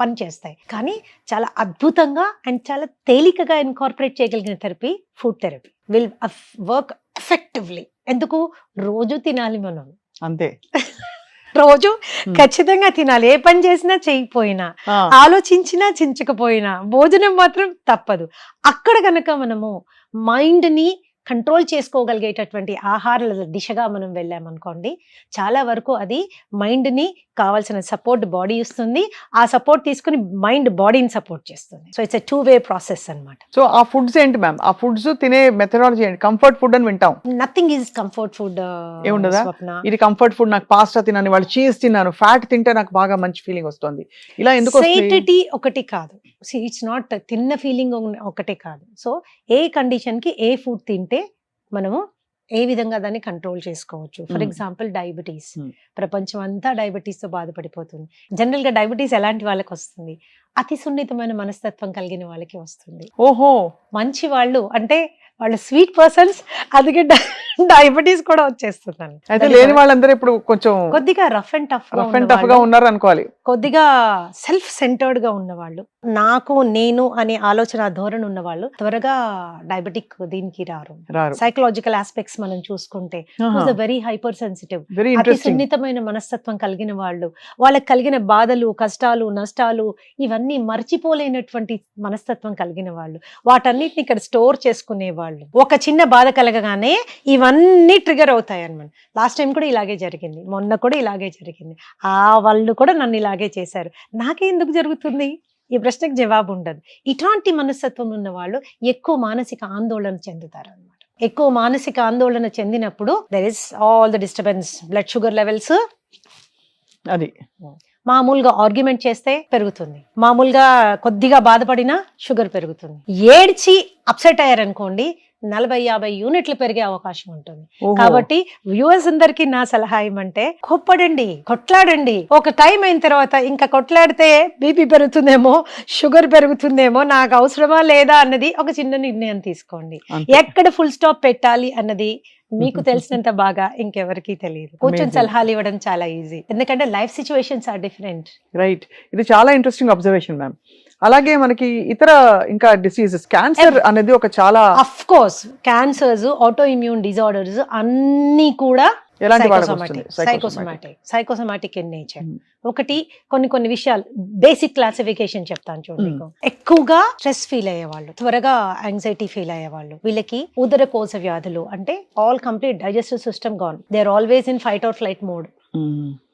పనిచేస్తాయి. కానీ చాలా అద్భుతంగా అండ్ చాలా తేలికగా ఇన్కార్పొరేట్ చేయగలిగిన therapy food therapy will work effectively. ఎందుకు? రోజు తినాలి మనం. అంతే. రోజు ఖచ్చితంగా తినాలి. ఏ పని చేసినా చేయకపోయినా, ఆలోచించినా చించకపోయినా, భోజనం మాత్రం తప్పదు. అక్కడ గనక మనము మైండ్ ని కంట్రోల్ చేసుకోగలిగేటటువంటి ఆహారాల దిశగా మనం వెళ్ళామనుకోండి, చాలా వరకు అది మైండ్ ని కావాల్సిన సపోర్ట్ బాడీ ఇస్తుంది. ఆ సపోర్ట్ తీసుకుని మైండ్ బాడీని సపోర్ట్ చేస్తుంది. So it's a 2-way process అన్నమాట. సో ఆ ఫుడ్స్ ఏంటి మ్యామ్? ఆ ఫుడ్స్ తినే మెథడాలజీ ఏంటి? కంఫర్ట్ ఫుడ్ అని వింటాం. Nothing is comfort food. ఏముండదా? ఇది కంఫర్ట్ ఫుడ్, నాకు పాస్తా తిన్నాను, వాళ్ళు చీజ్ తిన్నాను, ఫ్యాట్ తింటే నాకు బాగా మంచి ఫీలింగ్ వస్తుంది, ఇలా ఎందుకు? సేటిటీ ఒకటి కాదు. ఇట్స్ నాట్ తిన్న ఫీలింగ్ ఒకటే కాదు. సో ఏ కండిషన్ కి ఏ ఫుడ్ తింటే మనము ఏ విధంగా దాన్ని కంట్రోల్ చేసుకోవచ్చు. For example diabetes. ప్రపంచం అంతా డయాబెటీస్ తో బాధపడిపోతుంది. జనరల్ గా డయాబెటీస్ ఎలాంటి వాళ్ళకి వస్తుంది? అతి సున్నితమైన మనస్తత్వం కలిగిన వాళ్ళకి వస్తుంది. ఓహో. మంచి వాళ్ళు అంటే వాళ్ళు స్వీట్ పర్సన్స్, అందుకే డయాబెటీస్ కూడా వచ్చేస్తుంది. అయితే లేని వాళ్ళందరూ ఇప్పుడు కొంచెం కొద్దిగా రఫ్ అండ్ టఫ్ గా ఉన్నారు అనుకోవాలి. కొద్దిగా సెల్ఫ్ సెంటర్డ్ గా ఉన్నవాళ్ళు, నాకు నేను అనే ఆలోచన ధోరణి ఉన్నవాళ్ళు త్వరగా డయాబెటిక్ దీనికి రారు. సైకలాజికల్ ఆస్పెక్ట్స్ మనం చూసుకుంటే వెరీ హైపర్ సెన్సిటివ్, అతి సున్నితమైన మనస్తత్వం కలిగిన వాళ్ళు, వాళ్ళకి కలిగిన బాధలు, కష్టాలు, నష్టాలు ఇవన్నీ మర్చిపోలేనటువంటి మనస్తత్వం కలిగిన వాళ్ళు, వాటన్నిటిని ఇక్కడ స్టోర్ చేసుకునే వాళ్ళు. ఒక చిన్న బాధ కలగగానే ఇవన్నీ ట్రిగర్ అవుతాయి అన్నమాట. లాస్ట్ టైం కూడా ఇలాగే జరిగింది, మొన్న కూడా ఇలాగే జరిగింది, ఆ వాళ్ళు కూడా నన్ను ఇలాగే చేశారు, నాకే ఎందుకు జరుగుతుంది? ఈ ప్రశ్నకు జవాబు ఉండదు. ఇట్లాంటి మనస్తత్వం ఉన్న వాళ్ళు ఎక్కువ మానసిక ఆందోళన చెందుతారు అన్నమాట. ఎక్కువ మానసిక ఆందోళన చెందినప్పుడు there is all the disturbance, blood sugar levels, అది మామూలుగా ఆర్గ్యుమెంట్ చేస్తే పెరుగుతుంది, మామూలుగా కొద్దిగా బాధపడినా షుగర్ పెరుగుతుంది, ఏడ్చి అప్సెట్ అయ్యారనుకోండి 40-50 యూనిట్లు పెరిగే అవకాశం ఉంటుంది. కాబట్టి వ్యూవర్స్ అందరికి నా సలహా ఏమంటే, కోప్పడండి, కొట్లాడండి. ఒక టైం అయిన తర్వాత ఇంకా కొట్లాడితే బీపీ పెరుగుతుందేమో, షుగర్ పెరుగుతుందేమో, నాకు అవసరమా లేదా అన్నది ఒక చిన్న నిర్ణయం తీసుకోండి. ఎక్కడ ఫుల్ స్టాప్ పెట్టాలి అన్నది మీకు తెలిసినంత బాగా ఇంకెవరికి తెలియదు. కూర్చొని సలహాలు ఇవ్వడం చాలా ఈజీ, ఎందుకంటే life situations are different. Right. ఇది చాలా ఇంట్రెస్టింగ్ అబ్జర్వేషన్ మ్యామ్. అలాగే మనకి ఇతర ఇంకా డిసీజెస్, క్యాన్సర్ అనేది ఒక చాలా, of course cancers, auto immune disorders అన్ని కూడా సైకోసోమాటిక్ ఇన్ నేచర్. ఒకటి కొన్ని విషయాలు బేసిక్ క్లాసిఫికేషన్ చెప్తాను చూడండి. ఎక్కువగా స్ట్రెస్ ఫీల్ అయ్యేవాళ్ళు, త్వరగా యాంగ్జైటీ ఫీల్ అయ్యేవాళ్ళు, వీళ్ళకి ఉదరకోశ వ్యాధులు, అంటే all complete digestive system gone, they are always in fight or flight mode.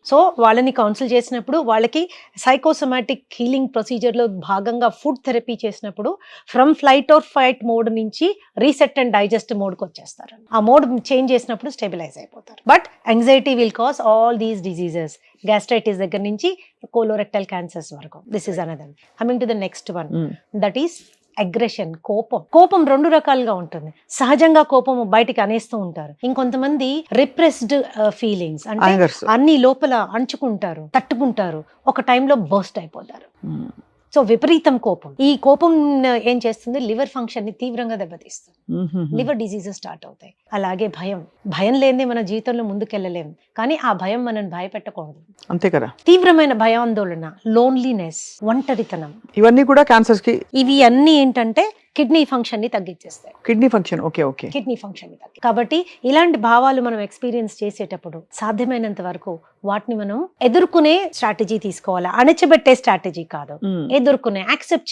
So వాళ్ళని కౌన్సిల్ చేసినప్పుడు వాళ్ళకి సైకోసోమాటిక్ హీలింగ్ ప్రొసీజర్ లో భాగంగా ఫుడ్ థెరపీ చేసినప్పుడు from flight or fight mode నుంచి రీసెట్ అండ్ డైజెస్ట్ మోడ్ కి వచ్చేస్తారు. ఆ మోడ్ చేంజ్ చేసినప్పుడు స్టెబిలైజ్ అయిపోతారు. But anxiety will cause all these diseases, gastritis దగ్గర నుంచి కోలోరెక్టల్ క్యాన్సర్స్ వరకు. This is another. Coming to the next one, that is aggression, కోపం 2 రకాలుగా ఉంటుంది. సహజంగా కోపం బయటికి అనేస్తూ ఉంటారు. ఇంకొంతమంది రిప్రెస్డ్ ఫీలింగ్స్, అంటే Angers. అన్ని లోపల అంచుకుంటారు, తట్టుకుంటారు, ఒక టైంలో బర్స్ట్ అయిపోతారు. సో విపరీతం కోపం. ఈ కోపం ఏం చేస్తుంది, లివర్ ఫంక్షన్ ని తీవ్రంగా దెబ్బతీస్తుంది. లివర్ డిసీజెస్ స్టార్ట్ అవుతాయి. అలాగే భయం లేనిదే మన జీవితంలో ముందుకెళ్ళలేం. కానీ ఆ భయం మనం భయపెట్టకూడదు. అంతే కదా. తీవ్రమైన భయాందోళన, లోన్లీనెస్, ఒంటరితనం, ఇవన్నీ కూడా క్యాన్సర్స్ కి. ఇవి అన్ని ఏంటంటే కిడ్నీ ఫంక్షన్ ని తగ్గించేస్తాయి. Kidney function. Okay. Kidney function ని కాబట్టి ఇలాంటి భావాలు మనం ఎక్స్పీరియన్స్ చేసేటప్పుడు సాధ్యమైనంత వరకు వాటిని మనం ఎదుర్కొనే స్ట్రాటజీ తీసుకోవాలి. అణచిపెట్టే స్ట్రాటజీ కాదు, ఎదుర్కొనే. యాక్సెప్ట్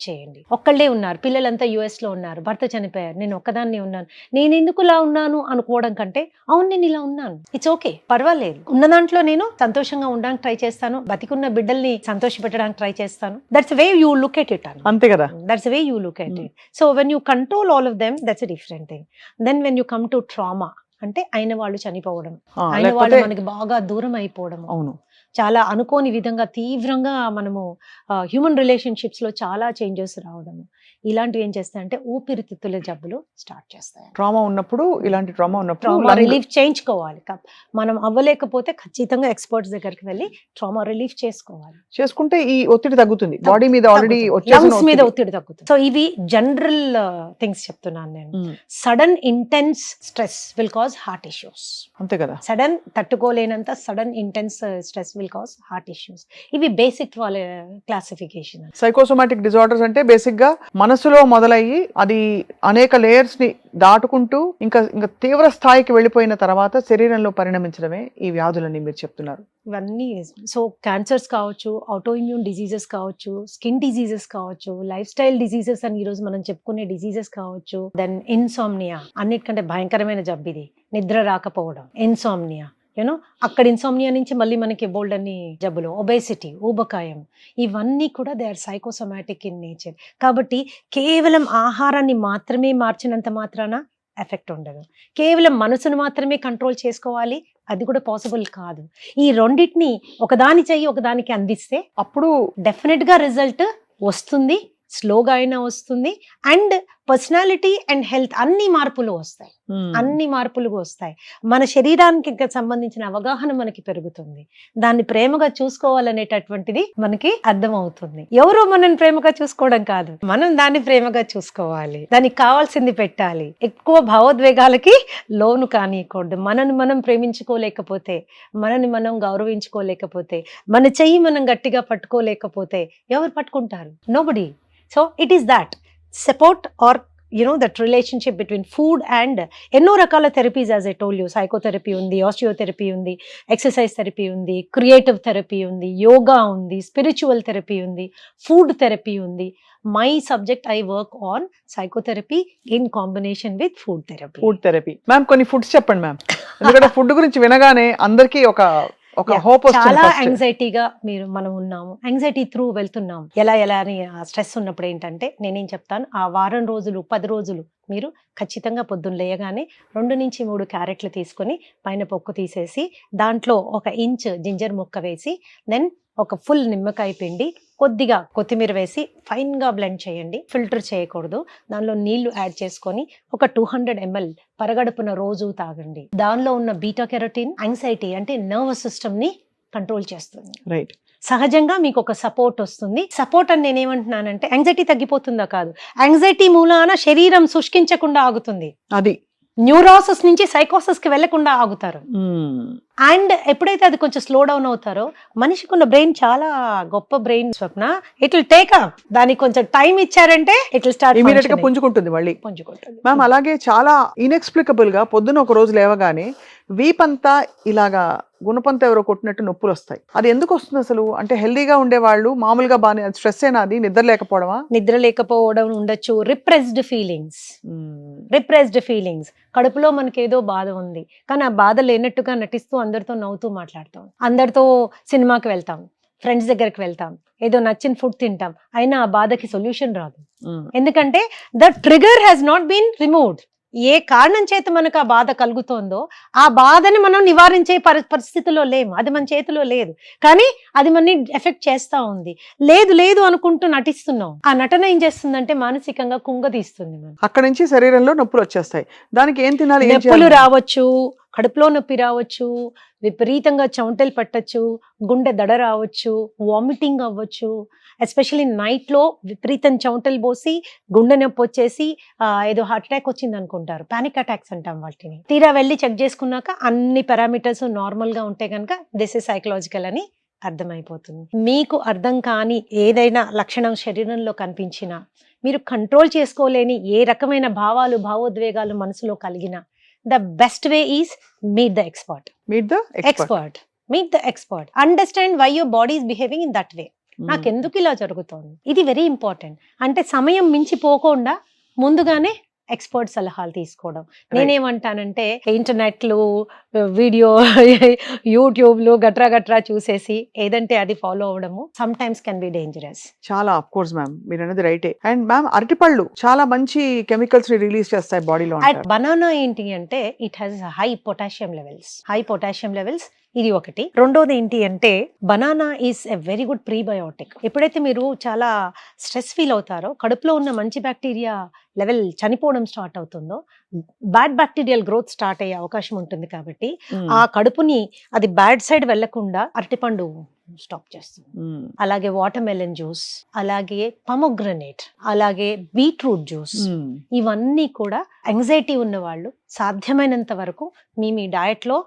చేయండి. ఒక్కళ్ళే ఉన్నారు, పిల్లలంతా US లో ఉన్నారు, భర్త చనిపోయారు, నేను ఒక్కదాన్ని ఉన్నాను, నేను ఎందుకు ఇలా ఉన్నాను అనుకోవడం కంటే, అవును నేను ఇలా ఉన్నాను, ఇట్స్ ఓకే, పర్వాలేదు, ఉన్న దాంట్లో నేను సంతోషంగా ఉండడానికి ట్రై చేస్తాను, బతికున్న బిడ్డల్ని సంతోష పెట్టడానికి ట్రై చేస్తాను. That's way you look at it. అంతే కదా. That's the way you look at it. So when you control all of them, that's a different thing. Then when you come to trauma, అంటే అయిన వాళ్ళు చనిపోవడం, అయిన వాళ్ళు మనకి బాగా దూరం అయిపోవడం, చాలా అనుకోని విధంగా తీవ్రంగా మనము హ్యూమన్ రిలేషన్షిప్స్ లో చాలా చేంజెస్ రావడం, ఇలాంటివి ఏం చేస్తాయంటే ఊపిరితిత్తుల జబ్బులు స్టార్ట్ చేస్తాయి. ఇలాంటి ట్రామా ఉన్నప్పుడు రిలీఫ్ చేయించుకోవాలి. మనం అవ్వలేకపోతే ఖచ్చితంగా ఎక్స్పర్ట్స్ దగ్గరికి వెళ్ళి ట్రామా రిలీఫ్ చేసుకుంటే ఈ ఒత్తిడి తగ్గుతుంది, బాడీ మీద ఆల్రెడీ లంగ్స్ మీద ఒత్తిడి తగ్గుతుంది. సో ఇవి జనరల్ థింగ్స్ చెప్తున్నాను నేను. Sudden intense stress will cause heart issues. అంతే కదా. సడన్ తట్టుకోలేనంత sudden intense stress will cause heart issues. ఇవి బేసిక్ వాళ్ళ క్లాసిఫికేషన్. సైకోసోమాటిక్ డిజార్డర్స్ అంటే బేసిక్ గా మనసులో మొదలయ్యి అది అనేక లేయర్స్ ని దాటుకుంటూ ఇంకా తీవ్ర స్థాయికి వెళ్ళిపోయిన తర్వాత శరీరంలో పరిణమించడమే ఈ వ్యాధులని మీరు చెప్తున్నారు. ఇవన్నీ సో క్యాన్సర్స్ కావచ్చు, ఆటోఇమ్యూన్ డిజీజెస్ కావచ్చు, స్కిన్ డిజీజెస్ కావచ్చు, లైఫ్ స్టైల్ డిజీజెస్ అని ఈరోజు మనం చెప్పుకునే డిజీజెస్ కావచ్చు, దెన్ ఇన్సోమ్నియా, అన్నిటికంటే భయంకరమైన జబ్బు ఇది, నిద్ర రాకపోవడం, ఇన్సోమ్నియా. అక్కడ ఇన్సోమ్నియా నుంచి మళ్ళీ మనకి బోల్డ్ అన్ని జబ్బులు, ఒబేసిటీ, ఊబకాయం, ఇవన్నీ కూడా they are psychosomatic in nature. కాబట్టి కేవలం ఆహారాన్ని మాత్రమే మార్చినంత మాత్రాన ఎఫెక్ట్ ఉండదు. కేవలం మనసును మాత్రమే కంట్రోల్ చేసుకోవాలి, అది కూడా పాసిబుల్ కాదు. ఈ రెండింటిని ఒకదాని చెయ్యి ఒకదానికి అందిస్తే అప్పుడు డెఫినెట్ గా రిజల్ట్ వస్తుంది, స్లోగా అయినా వస్తుంది. అండ్ పర్సనాలిటీ అండ్ హెల్త్ అన్ని మార్పులు వస్తాయి. మన శరీరానికి సంబంధించిన అవగాహన మనకి పెరుగుతుంది. దాన్ని ప్రేమగా చూసుకోవాలనేటటువంటిది మనకి అర్థం అవుతుంది. ఎవరో మనం ప్రేమగా చూసుకోవడం కాదు, మనం దాన్ని ప్రేమగా చూసుకోవాలి, దానికి కావాల్సింది పెట్టాలి. ఎక్కువ భావోద్వేగాలకి లోను కానియకూడదు. మనని మనం ప్రేమించుకోలేకపోతే, మనని మనం గౌరవించుకోలేకపోతే, మన చెయ్యి మనం గట్టిగా పట్టుకోలేకపోతే ఎవరు పట్టుకుంటారు? Nobody. So it is that support or that relationship between food and ఎన్నో రకాల therapies, as I told you, psychotherapy ఉంది, ఆస్టియోథెరపీ ఉంది, ఎక్సర్సైజ్ థెరపీ ఉంది, క్రియేటివ్ థెరపీ ఉంది, యోగా ఉంది, స్పిరిచువల్ థెరపీ ఉంది, ఫుడ్ థెరపీ ఉంది. My subject, I work on psychotherapy in combination with food therapy. Ma'am కొన్ని ఫుడ్స్ చెప్పండి మ్యామ్, ఎందుకంటే ఫుడ్ గురించి వినగానే అందరికీ ఒక హోప్ వస్తుంది. చాలా యాంగ్జైటీగా మనం ఉన్నాము, యాంగ్జైటీ త్రూ వెళ్తున్నాము. ఎలా అని స్ట్రెస్ ఉన్నప్పుడు ఏంటంటే నేనేం చెప్తాను, ఆ వారం రోజులు 10 రోజులు మీరు ఖచ్చితంగా పొద్దున్న లేయగానే 2 నుంచి 3 క్యారెట్లు తీసుకొని పైన పొక్కు తీసేసి దాంట్లో 1 ఇంచ్ జింజర్ ముక్క వేసి, దెన్ ఒక ఫుల్ నిమ్మకాయ పిండి, కొద్దిగా కొత్తిమీర వేసి ఫైన్ గా బ్లెండ్ చేయండి. ఫిల్టర్ చేయకూడదు. దానిలో నీళ్లు యాడ్ చేసుకొని ఒక 200 ml పరగడుపున రోజు తాగండి. దానిలో ఉన్న బీటా కెరోటిన్ యాంగ్జైటీ అంటే నర్వస్ సిస్టమ్ ని కంట్రోల్ చేస్తుంది. రైట్. సహజంగా మీకు ఒక సపోర్ట్ వస్తుంది. సపోర్ట్ అని నేనేమంటున్నానంటే యాంగ్జైటీ తగ్గిపోతుందా కాదు, యాంగ్జైటీ మూలాన శరీరం శుష్కించకుండా ఆగుతుంది. అది న్యూరోసిస్ నుంచి సైకోసిస్ కి వెళ్లకుండా ఆగుతారు. అండ్ ఎప్పుడైతే అది కొంచెం స్లో డౌన్ అవుతారో, మనిషికి ఉన్న బ్రెయిన్ చాలా గొప్ప brain Swapna, it will take up. దానికి కొంచెం టైం ఇచ్చారంటే ఇట్ విల్ స్టార్ట్ ఇమిడియట్ గా పుంజుకుంటుంది మళ్ళీ. మ్యామ్ అలాగే చాలా ఇన్ఎక్స్ప్లికబుల్ గా పొద్దున ఒక రోజు లేవగానే వీపంతా ఇలాగా గుణపంత ఎవరో కొట్టినట్టు నొప్పులు వస్తాయి. అది ఎందుకు వస్తుంది అసలు? అంటే హెల్దీగా ఉండేవాళ్ళు మామూలుగా బాగా, స్ట్రెస్ అయినా అది నిద్ర లేకపోవడం ఉండొచ్చు. రిప్రెస్డ్ ఫీలింగ్స్, కడుపులో మనకి ఏదో బాధ ఉంది కానీ ఆ బాధ లేనట్టుగా నటిస్తూ అందరితో నవ్వుతూ మాట్లాడతాం, అందరితో సినిమాకి వెళ్తాం, ఫ్రెండ్స్ దగ్గరికి వెళ్తాం, ఏదో నచ్చిన ఫుడ్ తింటాం, అయినా ఆ బాధకి సొల్యూషన్ రాదు. ఎందుకంటే the trigger has not been removed. ఏ కారణం చేత మనకు ఆ బాధ కలుగుతోందో ఆ బాధని మనం నివారించే పరిస్థితిలో లేము, అది మన చేతిలో లేదు, కానీ అది మనని ఎఫెక్ట్ చేస్తా ఉంది. లేదు లేదు అనుకుంటూ నటిస్తున్నాం. ఆ నటన ఏం చేస్తుందంటే మానసికంగా కుంగదీస్తుంది మనం. అక్కడ నుంచి శరీరంలో నొప్పులు వచ్చేస్తాయి. దానికి ఏం తినాలి, ఏం నొప్పులు చేయాలి? రావచ్చు, కడుపులో నొప్పి రావచ్చు, విపరీతంగా చెమటలు పట్టచ్చు, గుండె దడ రావచ్చు, వామిటింగ్ అవ్వచ్చు. ఎస్పెషల్లీ నైట్లో విపరీతం చెమటలు పోసి గుండె నొప్పి వచ్చేసి ఏదో హార్ట్ అటాక్ వచ్చింది అనుకుంటారు, పానిక్ అటాక్స్ అంటాం వాటిని. తీరా వెళ్ళి చెక్ చేసుకున్నాక అన్ని పారామీటర్స్ నార్మల్గా ఉంటే కనుక దిస్ ఇస్ సైకలాజికల్ అని అర్థమైపోతుంది. మీకు అర్థం కాని ఏదైనా లక్షణం శరీరంలో కనిపించినా, మీరు కంట్రోల్ చేసుకోలేని ఏ రకమైన భావాలు భావోద్వేగాలు మనసులో కలిగినా, the best way is meet the expert. Meet the expert. Meet the expert. Understand why your body is behaving in that way. నాకు ఎందుకు ఇలా జరుగుతోంది, ఇది వెరీ ఇంపార్టెంట్. అంటే సమయం మించిపోకుండా ముందుగానే ఎక్స్పర్ట్ సలహాలు తీసుకోవడం. నేనేమంటానంటే ఇంటర్నెట్లు, వీడియో, యూట్యూబ్లు గట్రా చూసేసి ఏదంటే అది ఫాలో అవడము sometimes can be dangerous. చాలా ఆఫ్ కోర్స్ మ్యామ్, మీరు అనేది రైటే. అండ్ మ్యామ్, అరటిపళ్ళు చాలా మంచి కెమికల్స్ ని రిలీజ్ చేస్తాయి బాడీలో. బనానా ఏంటి అంటే it has high potassium levels. ఇది ఒకటి. రెండోది ఏంటి అంటే banana is a very good prebiotic. ఎప్పుడైతే మీరు చాలా స్ట్రెస్ ఫీల్ అవుతారో, కడుపులో ఉన్న మంచి బ్యాక్టీరియా లెవెల్ చనిపోవడం స్టార్ట్ అవుతుందో, బ్యాడ్ బ్యాక్టీరియల్ గ్రోత్ స్టార్ట్ అయ్యే అవకాశం ఉంటుంది. కాబట్టి ఆ కడుపుని అది బ్యాడ్ సైడ్ వెళ్లకుండా అరటిపండు స్టాప్ చేస్తుంది. అలాగే వాటర్ మెలన్ జ్యూస్, అలాగే పొమోగ్రనేట్, అలాగే బీట్రూట్ జ్యూస్, ఇవన్నీ కూడా యాంగ్జైటీ ఉన్న వాళ్ళు సాధ్యమైనంత వరకు మీ డయట్ లో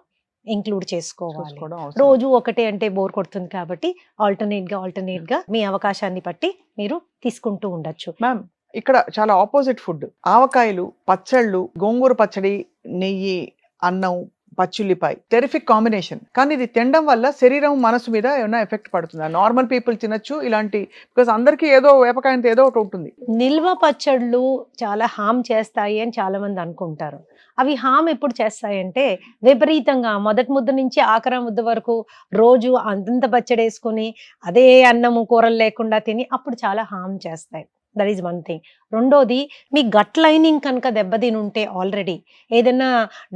ఇంక్లూడ్ చేసుకోవాలి. రోజు ఒకటే అంటే బోర్ కొడుతుంది కాబట్టి ఆల్టర్నేట్ గా మీ అవకాశాన్ని బట్టి మీరు తీసుకుంటూ ఉండొచ్చు. మ్యామ్, ఇక్కడ చాలా ఆపోజిట్ ఫుడ్. ఆవకాయలు, పచ్చళ్ళు, గోంగూర పచ్చడి, నెయ్యి, అన్నం, పచ్చిల్లిపాయ, టెరిఫిక్ కాంబినేషన్. కానీ ఇది తినడం వల్ల శరీరం, మనసు మీద ఏమైనా ఎఫెక్ట్ పడుతుందా? నార్మల్ పీపుల్ తినొచ్చు ఇలాంటి, బికాస్ అందరికీ ఏదో వేపకాయంతో ఏదో ఒకటి ఉంటుంది. నిల్వ పచ్చళ్ళు చాలా హామ్ చేస్తాయి అని చాలా మంది అనుకుంటారు. అవి హామ్ ఎప్పుడు చేస్తాయంటే విపరీతంగా మొదటి ముద్ద నుంచి ఆఖరి ముద్ద వరకు రోజు అంతంత పచ్చడి వేసుకొని అదే అన్నము కూరలు లేకుండా తిని అప్పుడు చాలా హామ్ చేస్తాయి. That is one thing. రెండోది, మీ గట్ లైనింగ్ కనుక దెబ్బతిని ఉంటే, ఆల్రెడీ ఏదైనా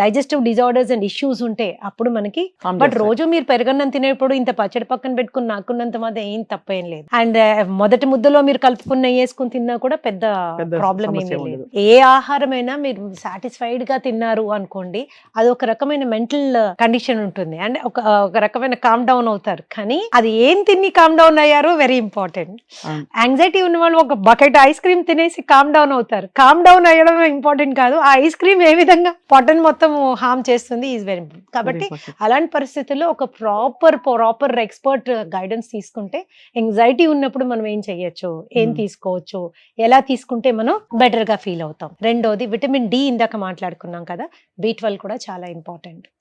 డైజెస్టివ్ డిజార్డర్స్ అండ్ ఇష్యూస్ ఉంటే అప్పుడు మనకి. బట్ రోజు మీరు పెరగన్నం తినేప్పుడు ఇంత పచ్చడి పక్కన పెట్టుకుని నాకున్నంత మాత్రం ఏం తప్పేం లేదు. అండ్ మొదటి ముద్దలో మీరు కలుపుకున్న వేసుకుని తిన్నా కూడా పెద్ద ప్రాబ్లం ఏమీ లేదు. ఏ ఆహారమైనా మీరు సాటిస్ఫైడ్ గా తిన్నారు అనుకోండి, అది ఒక రకమైన మెంటల్ కండిషన్ ఉంటుంది అండ్ ఒక రకమైన కామ్ డౌన్ అవుతారు. కానీ అది ఏం తిని కామ్ డౌన్ అయ్యారు వెరీ ఇంపార్టెంట్. యాంగ్జైటీ ఉన్న వాళ్ళు ఒక బకెట్ ఐస్ క్రీమ్ తినేసి కామ్ డౌన్ అవుతారు. కామ్ డౌన్ అయ్యడం ఇంపార్టెంట్ కాదు, ఆ ఐస్ క్రీమ్ ఏ విధంగా పొట్టను మొత్తం హార్మ్ చేస్తుంది ఈజ్ వెరీ ఇంపార్టెంట్. కాబట్టి అలాంటి పరిస్థితుల్లో ఒక ప్రాపర్ ఎక్స్పర్ట్ గైడెన్స్ తీసుకుంటే, యాంగ్జైటీ ఉన్నప్పుడు మనం ఏం చెయ్యొచ్చు, ఏం తీసుకోవచ్చు, ఎలా తీసుకుంటే మనం బెటర్ గా ఫీల్ అవుతాం. రెండోది విటమిన్ డి, ఇందాక మాట్లాడుకున్నాం కదా, B12 కూడా చాలా ఇంపార్టెంట్.